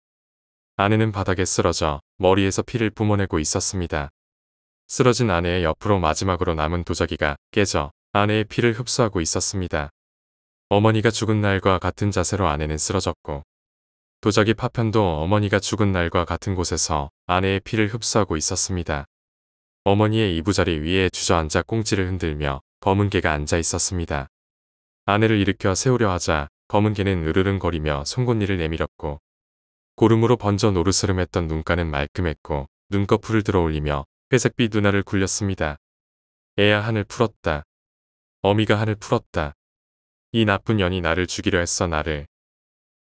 아내는 바닥에 쓰러져 머리에서 피를 뿜어내고 있었습니다. 쓰러진 아내의 옆으로 마지막으로 남은 도자기가 깨져 아내의 피를 흡수하고 있었습니다. 어머니가 죽은 날과 같은 자세로 아내는 쓰러졌고 도자기 파편도 어머니가 죽은 날과 같은 곳에서 아내의 피를 흡수하고 있었습니다. 어머니의 이부자리 위에 주저앉아 꽁지를 흔들며 검은 개가 앉아 있었습니다. 아내를 일으켜 세우려 하자 검은 개는 으르릉거리며 송곳니를 내밀었고 고름으로 번져 노르스름했던 눈가는 말끔했고 눈꺼풀을 들어올리며 회색빛 눈알을 굴렸습니다. 애야 하늘 풀었다. 어미가 하늘 풀었다. 이 나쁜 년이 나를 죽이려 했어 나를.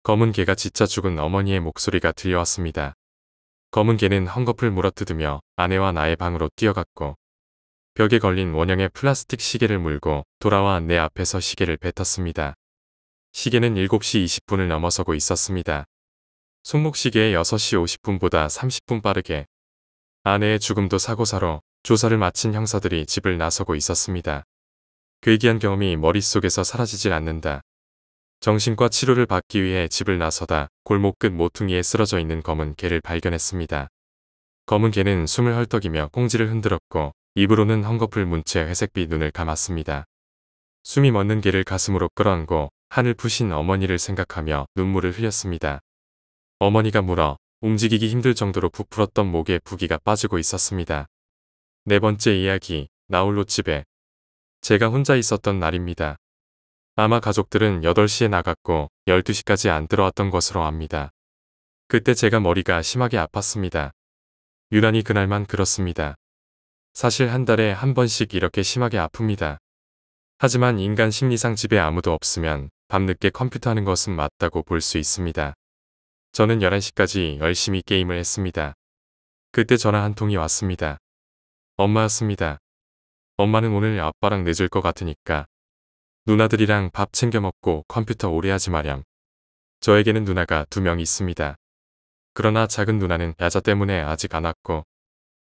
검은 개가 짖자 죽은 어머니의 목소리가 들려왔습니다. 검은 개는 헝겊을 물어뜯으며 아내와 나의 방으로 뛰어갔고 벽에 걸린 원형의 플라스틱 시계를 물고 돌아와 내 앞에서 시계를 뱉었습니다. 시계는 7시 20분을 넘어서고 있었습니다. 손목시계의 6시 50분보다 30분 빠르게 아내의 죽음도 사고사로 조사를 마친 형사들이 집을 나서고 있었습니다. 괴기한 경험이 머릿속에서 사라지질 않는다. 정신과 치료를 받기 위해 집을 나서다 골목 끝 모퉁이에 쓰러져 있는 검은 개를 발견했습니다. 검은 개는 숨을 헐떡이며 꽁지를 흔들었고 입으로는 헝겊을 문 채 회색빛 눈을 감았습니다. 숨이 멎는 개를 가슴으로 끌어안고 하늘 푸신 어머니를 생각하며 눈물을 흘렸습니다. 어머니가 물어 움직이기 힘들 정도로 부풀었던 목에 부기가 빠지고 있었습니다. 네 번째 이야기, 나홀로 집에. 제가 혼자 있었던 날입니다. 아마 가족들은 8시에 나갔고 12시까지 안 들어왔던 것으로 압니다. 그때 제가 머리가 심하게 아팠습니다. 유난히 그날만 그렇습니다. 사실 한 달에 한 번씩 이렇게 심하게 아픕니다. 하지만 인간 심리상 집에 아무도 없으면 밤늦게 컴퓨터 하는 것은 맞다고 볼 수 있습니다. 저는 11시까지 열심히 게임을 했습니다. 그때 전화 한 통이 왔습니다. 엄마였습니다. 엄마는 오늘 아빠랑 늦을 것 같으니까 누나들이랑 밥 챙겨 먹고 컴퓨터 오래 하지 마렴. 저에게는 누나가 2명 있습니다. 그러나 작은 누나는 야자 때문에 아직 안 왔고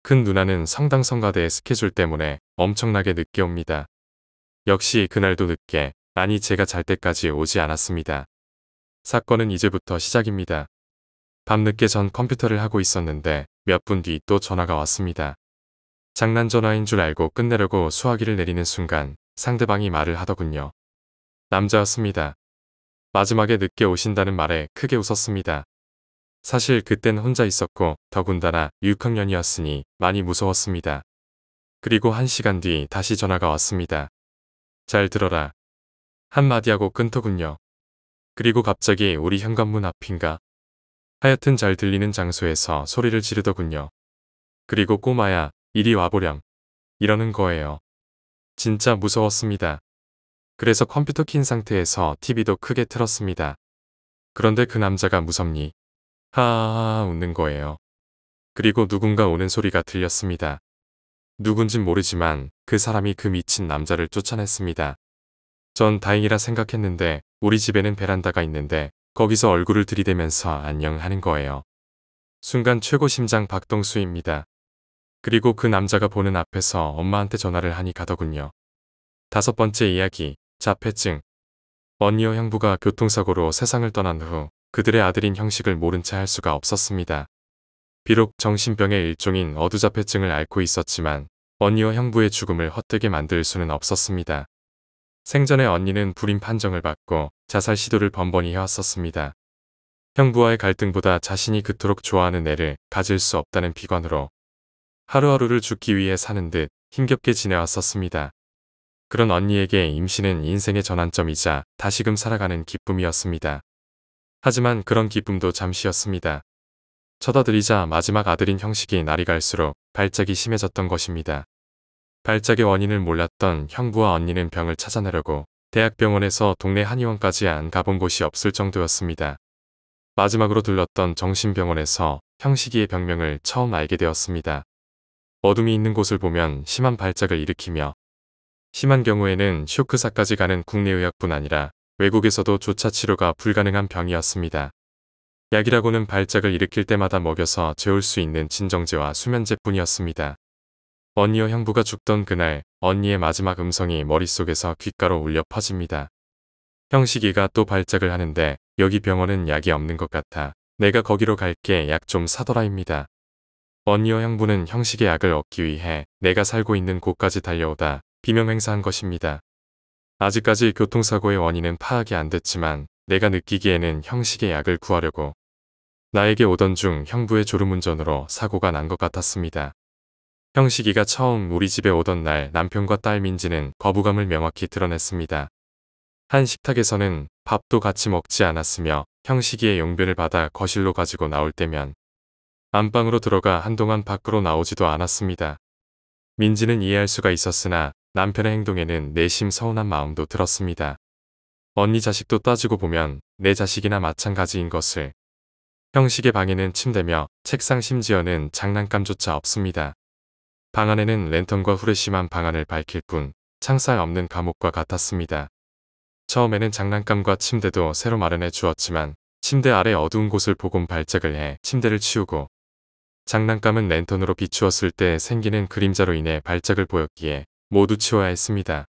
큰 누나는 성당 성가대 스케줄 때문에 엄청나게 늦게 옵니다. 역시 그날도 늦게, 아니 제가 잘 때까지 오지 않았습니다. 사건은 이제부터 시작입니다. 밤늦게 전 컴퓨터를 하고 있었는데 몇 분 뒤 또 전화가 왔습니다. 장난 전화인 줄 알고 끝내려고 수화기를 내리는 순간 상대방이 말을 하더군요. 남자였습니다. 마지막에 늦게 오신다는 말에 크게 웃었습니다. 사실 그땐 혼자 있었고 더군다나 6학년이었으니 많이 무서웠습니다. 그리고 1시간 뒤 다시 전화가 왔습니다. 잘 들어라. 한마디 하고 끊더군요. 그리고 갑자기 우리 현관문 앞인가? 하여튼 잘 들리는 장소에서 소리를 지르더군요. 그리고 꼬마야, 이리 와보렴. 이러는 거예요. 진짜 무서웠습니다. 그래서 컴퓨터 킨 상태에서 TV도 크게 틀었습니다. 그런데 그 남자가 무섭니? 하하하 웃는 거예요. 그리고 누군가 오는 소리가 들렸습니다. 누군진 모르지만 그 사람이 그 미친 남자를 쫓아냈습니다. 전 다행이라 생각했는데 우리 집에는 베란다가 있는데 거기서 얼굴을 들이대면서 안녕 하는 거예요. 순간 최고 심장 박동수입니다. 그리고 그 남자가 보는 앞에서 엄마한테 전화를 하니 가더군요. 5번째 이야기, 자폐증. 언니와 형부가 교통사고로 세상을 떠난 후 그들의 아들인 형식을 모른 채 할 수가 없었습니다. 비록 정신병의 일종인 어두자폐증을 앓고 있었지만 언니와 형부의 죽음을 헛되게 만들 수는 없었습니다. 생전에 언니는 불임 판정을 받고 자살 시도를 번번이 해왔었습니다. 형부와의 갈등보다 자신이 그토록 좋아하는 애를 가질 수 없다는 비관으로 하루하루를 죽기 위해 사는 듯 힘겹게 지내왔었습니다. 그런 언니에게 임신은 인생의 전환점이자 다시금 살아가는 기쁨이었습니다. 하지만 그런 기쁨도 잠시였습니다. 첫 아들이자 마지막 아들인 형식이 날이 갈수록 발작이 심해졌던 것입니다. 발작의 원인을 몰랐던 형부와 언니는 병을 찾아내려고 대학병원에서 동네 한의원까지 안 가본 곳이 없을 정도였습니다. 마지막으로 들렀던 정신병원에서 형식이의 병명을 처음 알게 되었습니다. 어둠이 있는 곳을 보면 심한 발작을 일으키며 심한 경우에는 쇼크사까지 가는 국내 의학뿐 아니라 외국에서도 조차 치료가 불가능한 병이었습니다. 약이라고는 발작을 일으킬 때마다 먹여서 재울 수 있는 진정제와 수면제뿐이었습니다. 언니와 형부가 죽던 그날 언니의 마지막 음성이 머릿속에서 귓가로 울려 퍼집니다. 형식이가 또 발작을 하는데 여기 병원은 약이 없는 것 같아. 내가 거기로 갈게 약 좀 사더라입니다. 언니와 형부는 형식의 약을 얻기 위해 내가 살고 있는 곳까지 달려오다 비명행사한 것입니다. 아직까지 교통사고의 원인은 파악이 안 됐지만 내가 느끼기에는 형식의 약을 구하려고 나에게 오던 중 형부의 졸음운전으로 사고가 난 것 같았습니다. 형식이가 처음 우리 집에 오던 날 남편과 딸 민지는 거부감을 명확히 드러냈습니다. 한 식탁에서는 밥도 같이 먹지 않았으며 형식이의 용변을 받아 거실로 가지고 나올 때면 안방으로 들어가 한동안 밖으로 나오지도 않았습니다. 민지는 이해할 수가 있었으나 남편의 행동에는 내심 서운한 마음도 들었습니다. 언니 자식도 따지고 보면 내 자식이나 마찬가지인 것을. 형식의 방에는 침대며 책상 심지어는 장난감조차 없습니다. 방 안에는 랜턴과 후레쉬만 방안을 밝힐 뿐 창살 없는 감옥과 같았습니다. 처음에는 장난감과 침대도 새로 마련해 주었지만 침대 아래 어두운 곳을 보곤 발작을 해 침대를 치우고 장난감은 랜턴으로 비추었을 때 생기는 그림자로 인해 발작을 보였기에 모두 치워야 했습니다.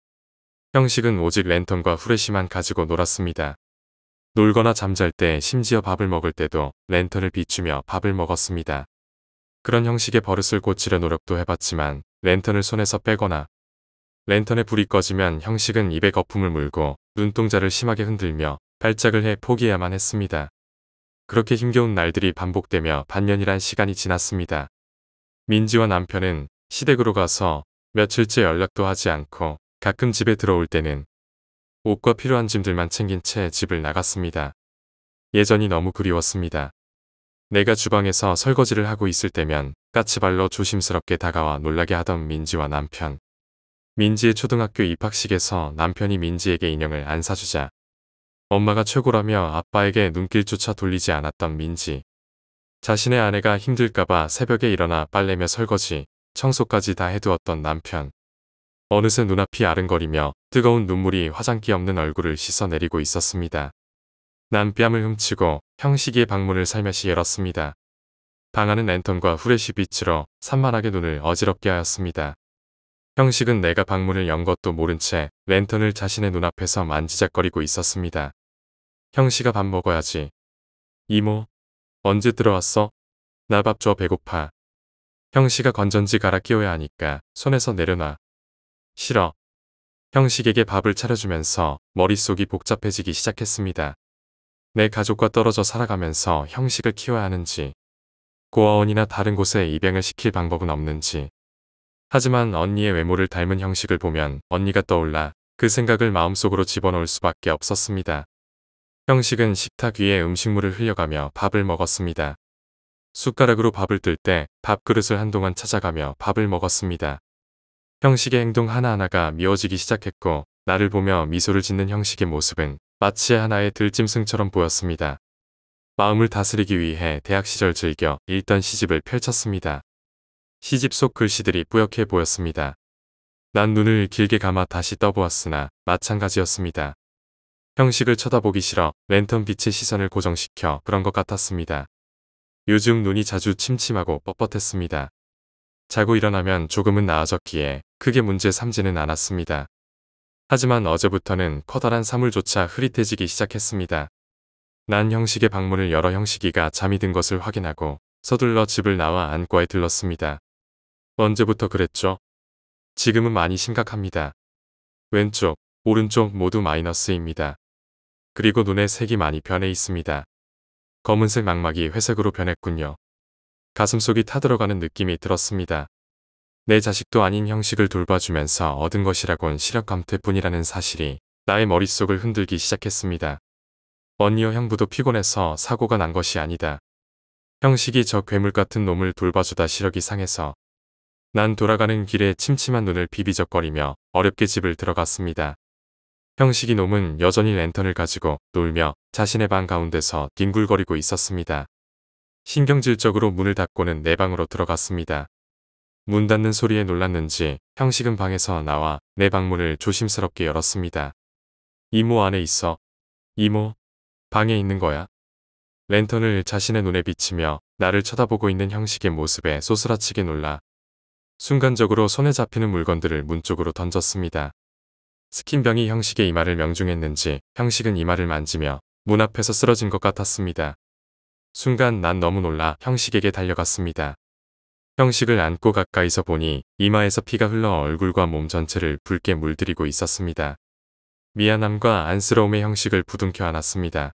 형식은 오직 랜턴과 후레쉬만 가지고 놀았습니다. 놀거나 잠잘 때 심지어 밥을 먹을 때도 랜턴을 비추며 밥을 먹었습니다. 그런 형식의 버릇을 고치려 노력도 해봤지만 랜턴을 손에서 빼거나 랜턴에 불이 꺼지면 형식은 입에 거품을 물고 눈동자를 심하게 흔들며 발작을 해 포기해야만 했습니다. 그렇게 힘겨운 날들이 반복되며 반년이란 시간이 지났습니다. 민지와 남편은 시댁으로 가서 며칠째 연락도 하지 않고 가끔 집에 들어올 때는 옷과 필요한 짐들만 챙긴 채 집을 나갔습니다. 예전이 너무 그리웠습니다. 내가 주방에서 설거지를 하고 있을 때면 까치발로 조심스럽게 다가와 놀라게 하던 민지와 남편. 민지의 초등학교 입학식에서 남편이 민지에게 인형을 안 사주자 엄마가 최고라며 아빠에게 눈길조차 돌리지 않았던 민지. 자신의 아내가 힘들까봐 새벽에 일어나 빨래며 설거지, 청소까지 다 해두었던 남편. 어느새 눈앞이 아른거리며 뜨거운 눈물이 화장기 없는 얼굴을 씻어내리고 있었습니다. 난 뺨을 훔치고 형식이의 방문을 살며시 열었습니다. 방 안은 랜턴과 후레쉬 빛으로 산만하게 눈을 어지럽게 하였습니다. 형식은 내가 방문을 연 것도 모른 채 랜턴을 자신의 눈앞에서 만지작거리고 있었습니다. 형식아 밥 먹어야지. 이모, 언제 들어왔어? 나 밥 줘 배고파. 형식아 건전지 갈아 끼워야 하니까 손에서 내려놔. 싫어. 형식에게 밥을 차려주면서 머릿속이 복잡해지기 시작했습니다. 내 가족과 떨어져 살아가면서 형식을 키워야 하는지, 고아원이나 다른 곳에 입양을 시킬 방법은 없는지. 하지만 언니의 외모를 닮은 형식을 보면 언니가 떠올라 그 생각을 마음속으로 집어넣을 수밖에 없었습니다. 형식은 식탁 위에 음식물을 흘려가며 밥을 먹었습니다. 숟가락으로 밥을 뜰 때 밥그릇을 한동안 찾아가며 밥을 먹었습니다. 형식의 행동 하나하나가 미워지기 시작했고 나를 보며 미소를 짓는 형식의 모습은 마치 하나의 들짐승처럼 보였습니다. 마음을 다스리기 위해 대학 시절 즐겨 읽던 시집을 펼쳤습니다. 시집 속 글씨들이 뿌옇게 보였습니다. 난 눈을 길게 감아 다시 떠보았으나 마찬가지였습니다. 형식을 쳐다보기 싫어 랜턴 빛의 시선을 고정시켜 그런 것 같았습니다. 요즘 눈이 자주 침침하고 뻣뻣했습니다. 자고 일어나면 조금은 나아졌기에 크게 문제 삼지는 않았습니다. 하지만 어제부터는 커다란 사물조차 흐릿해지기 시작했습니다. 난 형식의 방문을 열어 형식이가 잠이 든 것을 확인하고 서둘러 집을 나와 안과에 들렀습니다. 언제부터 그랬죠? 지금은 많이 심각합니다. 왼쪽, 오른쪽 모두 마이너스입니다. 그리고 눈의 색이 많이 변해 있습니다. 검은색 망막이 회색으로 변했군요. 가슴속이 타들어가는 느낌이 들었습니다. 내 자식도 아닌 형식을 돌봐주면서 얻은 것이라곤 시력 감퇴뿐이라는 사실이 나의 머릿속을 흔들기 시작했습니다. 언니와 형부도 피곤해서 사고가 난 것이 아니다. 형식이 저 괴물 같은 놈을 돌봐주다 시력이 상해서. 난 돌아가는 길에 침침한 눈을 비비적거리며 어렵게 집을 들어갔습니다. 형식이 놈은 여전히 랜턴을 가지고 놀며 자신의 방 가운데서 뒹굴거리고 있었습니다. 신경질적으로 문을 닫고는 내 방으로 들어갔습니다. 문 닫는 소리에 놀랐는지 형식은 방에서 나와 내 방문을 조심스럽게 열었습니다. 이모 안에 있어. 이모, 방에 있는 거야. 랜턴을 자신의 눈에 비치며 나를 쳐다보고 있는 형식의 모습에 소스라치게 놀라 순간적으로 손에 잡히는 물건들을 문 쪽으로 던졌습니다. 스킨병이 형식의 이마를 명중했는지 형식은 이마를 만지며 문 앞에서 쓰러진 것 같았습니다. 순간 난 너무 놀라 형식에게 달려갔습니다. 형식을 안고 가까이서 보니 이마에서 피가 흘러 얼굴과 몸 전체를 붉게 물들이고 있었습니다. 미안함과 안쓰러움의 형식을 부둥켜 안았습니다.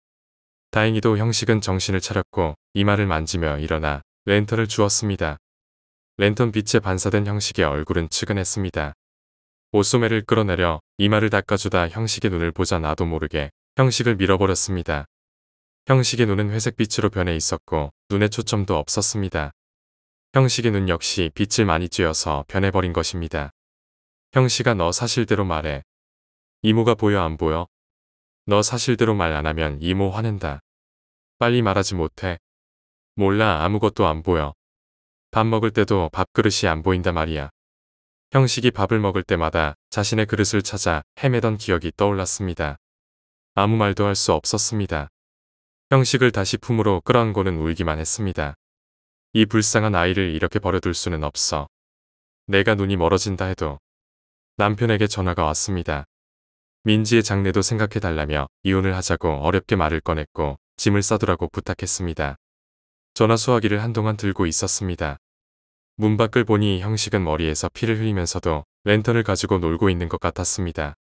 다행히도 형식은 정신을 차렸고 이마를 만지며 일어나 랜턴을 주었습니다. 랜턴 빛에 반사된 형식의 얼굴은 측은했습니다. 옷소매를 끌어내려 이마를 닦아주다 형식의 눈을 보자 나도 모르게 형식을 밀어버렸습니다. 형식의 눈은 회색빛으로 변해 있었고 눈에 초점도 없었습니다. 형식의 눈 역시 빛을 많이 쬐어서 변해버린 것입니다. 형식아 너 사실대로 말해. 이모가 보여 안 보여? 너 사실대로 말 안 하면 이모 화낸다. 빨리 말하지 못해. 몰라 아무것도 안 보여. 밥 먹을 때도 밥그릇이 안 보인다 말이야. 형식이 밥을 먹을 때마다 자신의 그릇을 찾아 헤매던 기억이 떠올랐습니다. 아무 말도 할 수 없었습니다. 형식을 다시 품으로 끌어안고는 울기만 했습니다. 이 불쌍한 아이를 이렇게 버려둘 수는 없어. 내가 눈이 멀어진다 해도. 남편에게 전화가 왔습니다. 민지의 장례도 생각해달라며 이혼을 하자고 어렵게 말을 꺼냈고 짐을 싸두라고 부탁했습니다. 전화 수화기를 한동안 들고 있었습니다. 문 밖을 보니 형식은 머리에서 피를 흘리면서도 랜턴을 가지고 놀고 있는 것 같았습니다.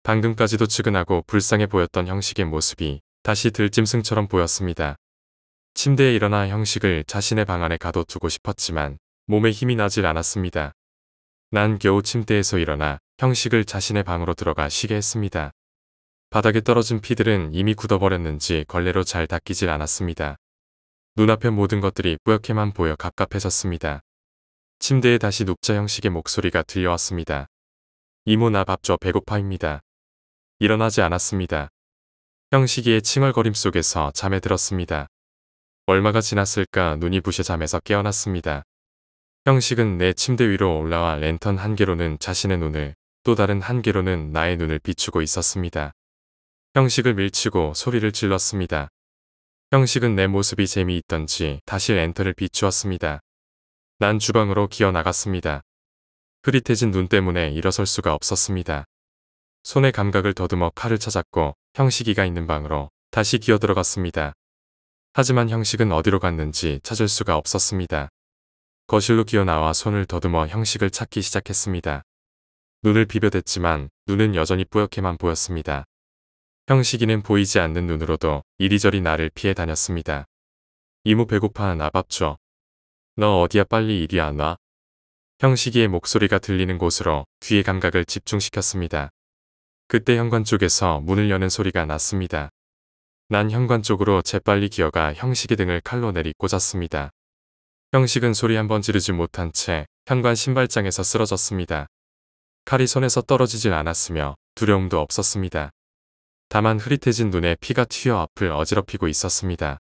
방금까지도 측은하고 불쌍해 보였던 형식의 모습이 다시 들짐승처럼 보였습니다. 침대에 일어나 형식을 자신의 방 안에 가둬두고 싶었지만 몸에 힘이 나질 않았습니다. 난 겨우 침대에서 일어나 형식을 자신의 방으로 들어가 쉬게 했습니다. 바닥에 떨어진 피들은 이미 굳어버렸는지 걸레로 잘 닦이질 않았습니다. 눈앞의 모든 것들이 뿌옇게만 보여 갑갑해졌습니다. 침대에 다시 눕자 형식의 목소리가 들려왔습니다. 이모 나 밥 줘 배고파입니다. 일어나지 않았습니다. 형식이의 칭얼거림 속에서 잠에 들었습니다. 얼마가 지났을까 눈이 부셔 잠에서 깨어났습니다. 형식은 내 침대 위로 올라와 랜턴 한 개로는 자신의 눈을 또 다른 한 개로는 나의 눈을 비추고 있었습니다. 형식을 밀치고 소리를 질렀습니다. 형식은 내 모습이 재미있던지 다시 엔터를 비추었습니다. 난 주방으로 기어 나갔습니다. 흐릿해진 눈 때문에 일어설 수가 없었습니다. 손의 감각을 더듬어 칼을 찾았고 형식이가 있는 방으로 다시 기어 들어갔습니다. 하지만 형식은 어디로 갔는지 찾을 수가 없었습니다. 거실로 기어 나와 손을 더듬어 형식을 찾기 시작했습니다. 눈을 비벼댔지만 눈은 여전히 뿌옇게만 보였습니다. 형식이는 보이지 않는 눈으로도 이리저리 나를 피해 다녔습니다. 이모 배고파 나 밥 줘. 너 어디야 빨리 이리 안 와. 형식이의 목소리가 들리는 곳으로 귀의 감각을 집중시켰습니다. 그때 현관 쪽에서 문을 여는 소리가 났습니다. 난 현관 쪽으로 재빨리 기어가 형식이 등을 칼로 내리꽂았습니다. 형식은 소리 한 번 지르지 못한 채 현관 신발장에서 쓰러졌습니다. 칼이 손에서 떨어지질 않았으며 두려움도 없었습니다. 다만 흐릿해진 눈에 피가 튀어 앞을 어지럽히고 있었습니다.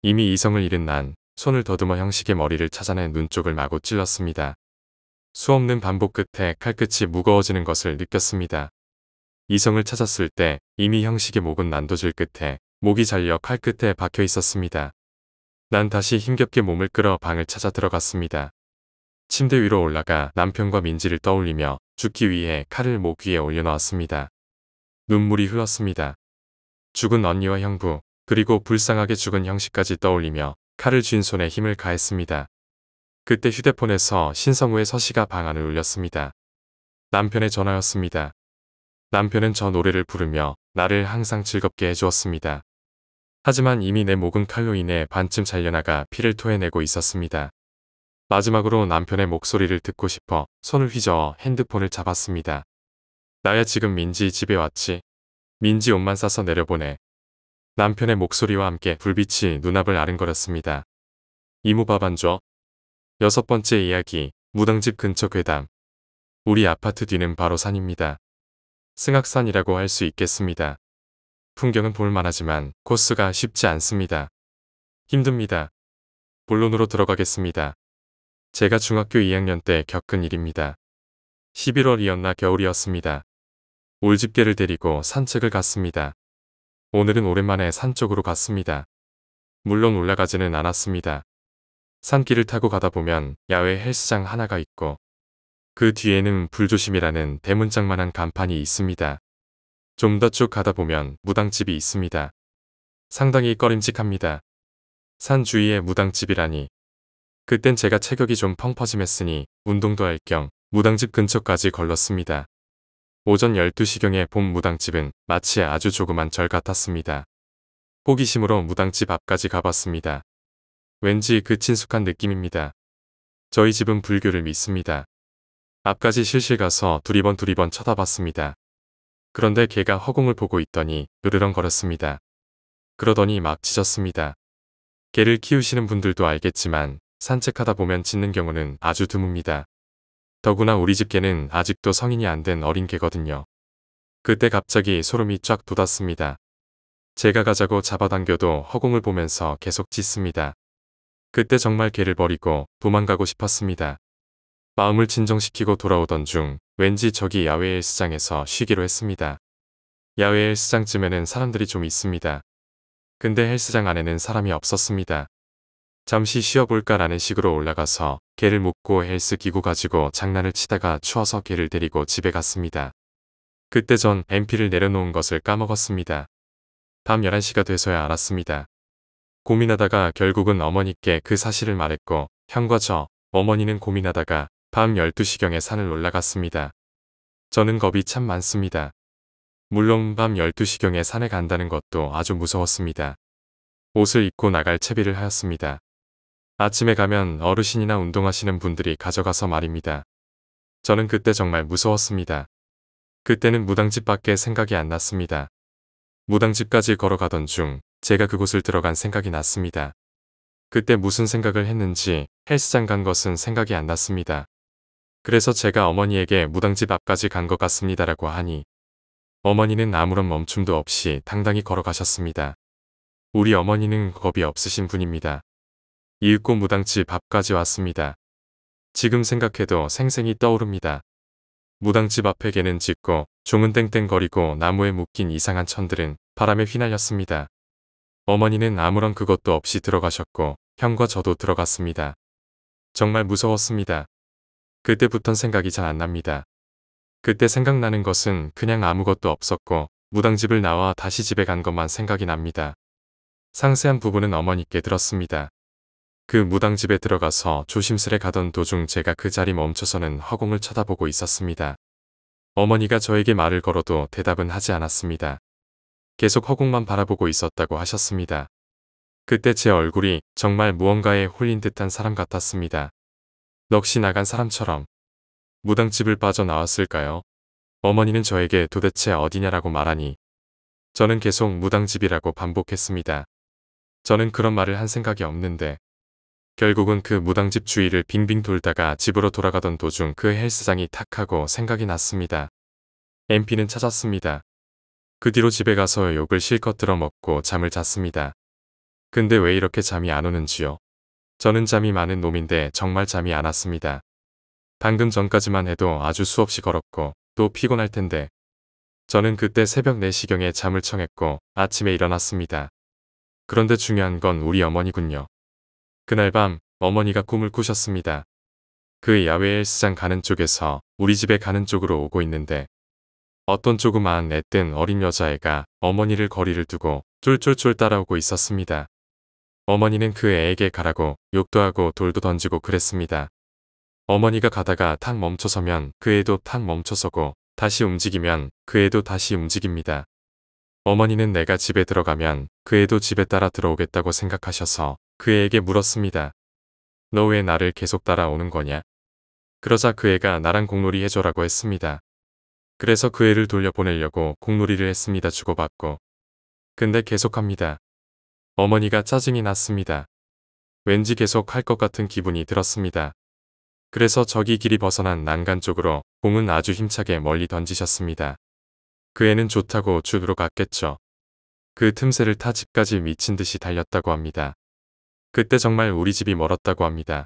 이미 이성을 잃은 난 손을 더듬어 형식의 머리를 찾아내 눈 쪽을 마구 찔렀습니다. 수없는 반복 끝에 칼끝이 무거워지는 것을 느꼈습니다. 이성을 찾았을 때 이미 형식의 목은 난도질 끝에 목이 잘려 칼끝에 박혀 있었습니다. 난 다시 힘겹게 몸을 끌어 방을 찾아 들어갔습니다. 침대 위로 올라가 남편과 민지를 떠올리며 죽기 위해 칼을 목 위에 올려놓았습니다. 눈물이 흘렀습니다. 죽은 언니와 형부, 그리고 불쌍하게 죽은 형식까지 떠올리며 칼을 쥔 손에 힘을 가했습니다. 그때 휴대폰에서 신성우의 서시가 방안을 울렸습니다. 남편의 전화였습니다. 남편은 저 노래를 부르며 나를 항상 즐겁게 해주었습니다. 하지만 이미 내 목은 칼로 인해 반쯤 잘려나가 피를 토해내고 있었습니다. 마지막으로 남편의 목소리를 듣고 싶어 손을 휘저어 핸드폰을 잡았습니다. 나야 지금 민지 집에 왔지. 민지 옷만 싸서 내려보내. 남편의 목소리와 함께 불빛이 눈앞을 아른거렸습니다. 이모 밥 안 줘? 6번째 이야기, 무당집 근처 괴담. 우리 아파트 뒤는 바로 산입니다. 승악산이라고 할 수 있겠습니다. 풍경은 볼만하지만 코스가 쉽지 않습니다. 힘듭니다. 본론으로 들어가겠습니다. 제가 중학교 2학년 때 겪은 일입니다. 11월이었나 겨울이었습니다. 올집게를 데리고 산책을 갔습니다. 오늘은 오랜만에 산 쪽으로 갔습니다. 물론 올라가지는 않았습니다. 산길을 타고 가다 보면 야외 헬스장 하나가 있고 그 뒤에는 불조심이라는 대문짝만한 간판이 있습니다. 좀 더 쭉 가다 보면 무당집이 있습니다. 상당히 꺼림칙합니다. 산 주위에 무당집이라니. 그땐 제가 체격이 좀 펑퍼짐했으니 운동도 할 겸 무당집 근처까지 걸렀습니다. 오전 12시경에 본 무당집은 마치 아주 조그만 절 같았습니다. 호기심으로 무당집 앞까지 가봤습니다. 왠지 그 친숙한 느낌입니다. 저희 집은 불교를 믿습니다. 앞까지 실실 가서 두리번 쳐다봤습니다. 그런데 개가 허공을 보고 있더니 으르렁거렸습니다. 그러더니 막 짖었습니다. 개를 키우시는 분들도 알겠지만 산책하다 보면 짖는 경우는 아주 드뭅니다. 더구나 우리 집 개는 아직도 성인이 안 된 어린 개거든요. 그때 갑자기 소름이 쫙 돋았습니다. 제가 가자고 잡아당겨도 허공을 보면서 계속 짖습니다. 그때 정말 개를 버리고 도망가고 싶었습니다. 마음을 진정시키고 돌아오던 중 왠지 저기 야외 헬스장에서 쉬기로 했습니다. 야외 헬스장쯤에는 사람들이 좀 있습니다. 근데 헬스장 안에는 사람이 없었습니다. 잠시 쉬어볼까라는 식으로 올라가서 개를 묶고 헬스 기구 가지고 장난을 치다가 추워서 개를 데리고 집에 갔습니다. 그때 전 MP를 내려놓은 것을 까먹었습니다. 밤 11시가 돼서야 알았습니다. 고민하다가 결국은 어머니께 그 사실을 말했고 형과 저, 어머니는 고민하다가 밤 12시경에 산을 올라갔습니다. 저는 겁이 참 많습니다. 물론 밤 12시경에 산에 간다는 것도 아주 무서웠습니다. 옷을 입고 나갈 채비를 하였습니다. 아침에 가면 어르신이나 운동하시는 분들이 가져가서 말입니다. 저는 그때 정말 무서웠습니다. 그때는 무당집밖에 생각이 안 났습니다. 무당집까지 걸어가던 중 제가 그곳을 들어간 생각이 났습니다. 그때 무슨 생각을 했는지 헬스장 간 것은 생각이 안 났습니다. 그래서 제가 어머니에게 무당집 앞까지 간 것 같습니다라고 하니 어머니는 아무런 멈춤도 없이 당당히 걸어가셨습니다. 우리 어머니는 겁이 없으신 분입니다. 이윽고 무당집 앞까지 왔습니다. 지금 생각해도 생생히 떠오릅니다. 무당집 앞에 개는 짖고 종은 땡땡거리고 나무에 묶인 이상한 천들은 바람에 휘날렸습니다. 어머니는 아무런 그것도 없이 들어가셨고 형과 저도 들어갔습니다. 정말 무서웠습니다. 그때부턴 생각이 잘 안 납니다. 그때 생각나는 것은 그냥 아무것도 없었고 무당집을 나와 다시 집에 간 것만 생각이 납니다. 상세한 부분은 어머니께 들었습니다. 그 무당집에 들어가서 조심스레 가던 도중 제가 그 자리 멈춰서는 허공을 쳐다보고 있었습니다. 어머니가 저에게 말을 걸어도 대답은 하지 않았습니다. 계속 허공만 바라보고 있었다고 하셨습니다. 그때 제 얼굴이 정말 무언가에 홀린 듯한 사람 같았습니다. 넋이 나간 사람처럼. 무당집을 빠져나왔을까요? 어머니는 저에게 도대체 어디냐라고 말하니 저는 계속 무당집이라고 반복했습니다. 저는 그런 말을 한 생각이 없는데 결국은 그 무당집 주위를 빙빙 돌다가 집으로 돌아가던 도중 그 헬스장이 탁 하고 생각이 났습니다. MP는 찾았습니다. 그 뒤로 집에 가서 욕을 실컷 들어먹고 잠을 잤습니다. 근데 왜 이렇게 잠이 안 오는지요? 저는 잠이 많은 놈인데 정말 잠이 안 왔습니다. 방금 전까지만 해도 아주 수없이 걸었고 또 피곤할 텐데 저는 그때 새벽 4시경에 잠을 청했고 아침에 일어났습니다. 그런데 중요한 건 우리 어머니군요. 그날 밤 어머니가 꿈을 꾸셨습니다. 그 야외 헬스장 가는 쪽에서 우리 집에 가는 쪽으로 오고 있는데 어떤 조그마한 애뜬 어린 여자애가 어머니를 거리를 두고 쫄쫄쫄 따라오고 있었습니다. 어머니는 그 애에게 가라고 욕도 하고 돌도 던지고 그랬습니다. 어머니가 가다가 탁 멈춰서면 그 애도 탁 멈춰서고 다시 움직이면 그 애도 다시 움직입니다. 어머니는 내가 집에 들어가면 그 애도 집에 따라 들어오겠다고 생각하셔서 그 애에게 물었습니다. 너 왜 나를 계속 따라오는 거냐? 그러자 그 애가 나랑 공놀이 해줘라고 했습니다. 그래서 그 애를 돌려보내려고 공놀이를 했습니다. 주고받고. 근데 계속합니다. 어머니가 짜증이 났습니다. 왠지 계속 할 것 같은 기분이 들었습니다. 그래서 저기 길이 벗어난 난간 쪽으로 공은 아주 힘차게 멀리 던지셨습니다. 그 애는 좋다고 집으로 갔겠죠. 그 틈새를 타 집까지 미친 듯이 달렸다고 합니다. 그때 정말 우리 집이 멀었다고 합니다.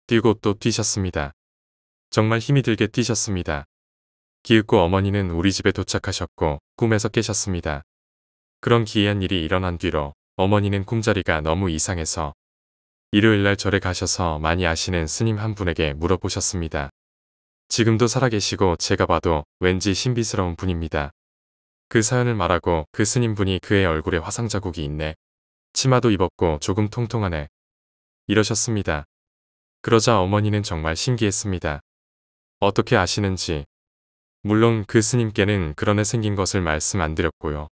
뛰고 또 뛰셨습니다. 정말 힘이 들게 뛰셨습니다. 기윽고 어머니는 우리 집에 도착하셨고 꿈에서 깨셨습니다. 그런 기이한 일이 일어난 뒤로 어머니는 꿈자리가 너무 이상해서 일요일날 절에 가셔서 많이 아시는 스님 한 분에게 물어보셨습니다. 지금도 살아계시고 제가 봐도 왠지 신비스러운 분입니다. 그 사연을 말하고 그 스님분이 그의 얼굴에 화상 자국이 있네. 치마도 입었고 조금 통통하네. 이러셨습니다. 그러자 어머니는 정말 신기했습니다. 어떻게 아시는지. 물론 그 스님께는 그런 애 생긴 것을 말씀 안 드렸고요.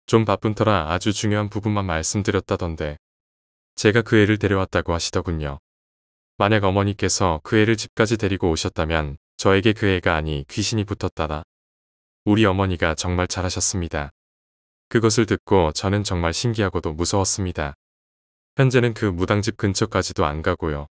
좀 바쁜 터라 아주 중요한 부분만 말씀드렸다던데 제가 그 애를 데려왔다고 하시더군요. 만약 어머니께서 그 애를 집까지 데리고 오셨다면 저에게 그 애가 아니 귀신이 붙었다라. 우리 어머니가 정말 잘하셨습니다. 그것을 듣고 저는 정말 신기하고도 무서웠습니다. 현재는 그 무당집 근처까지도 안 가고요.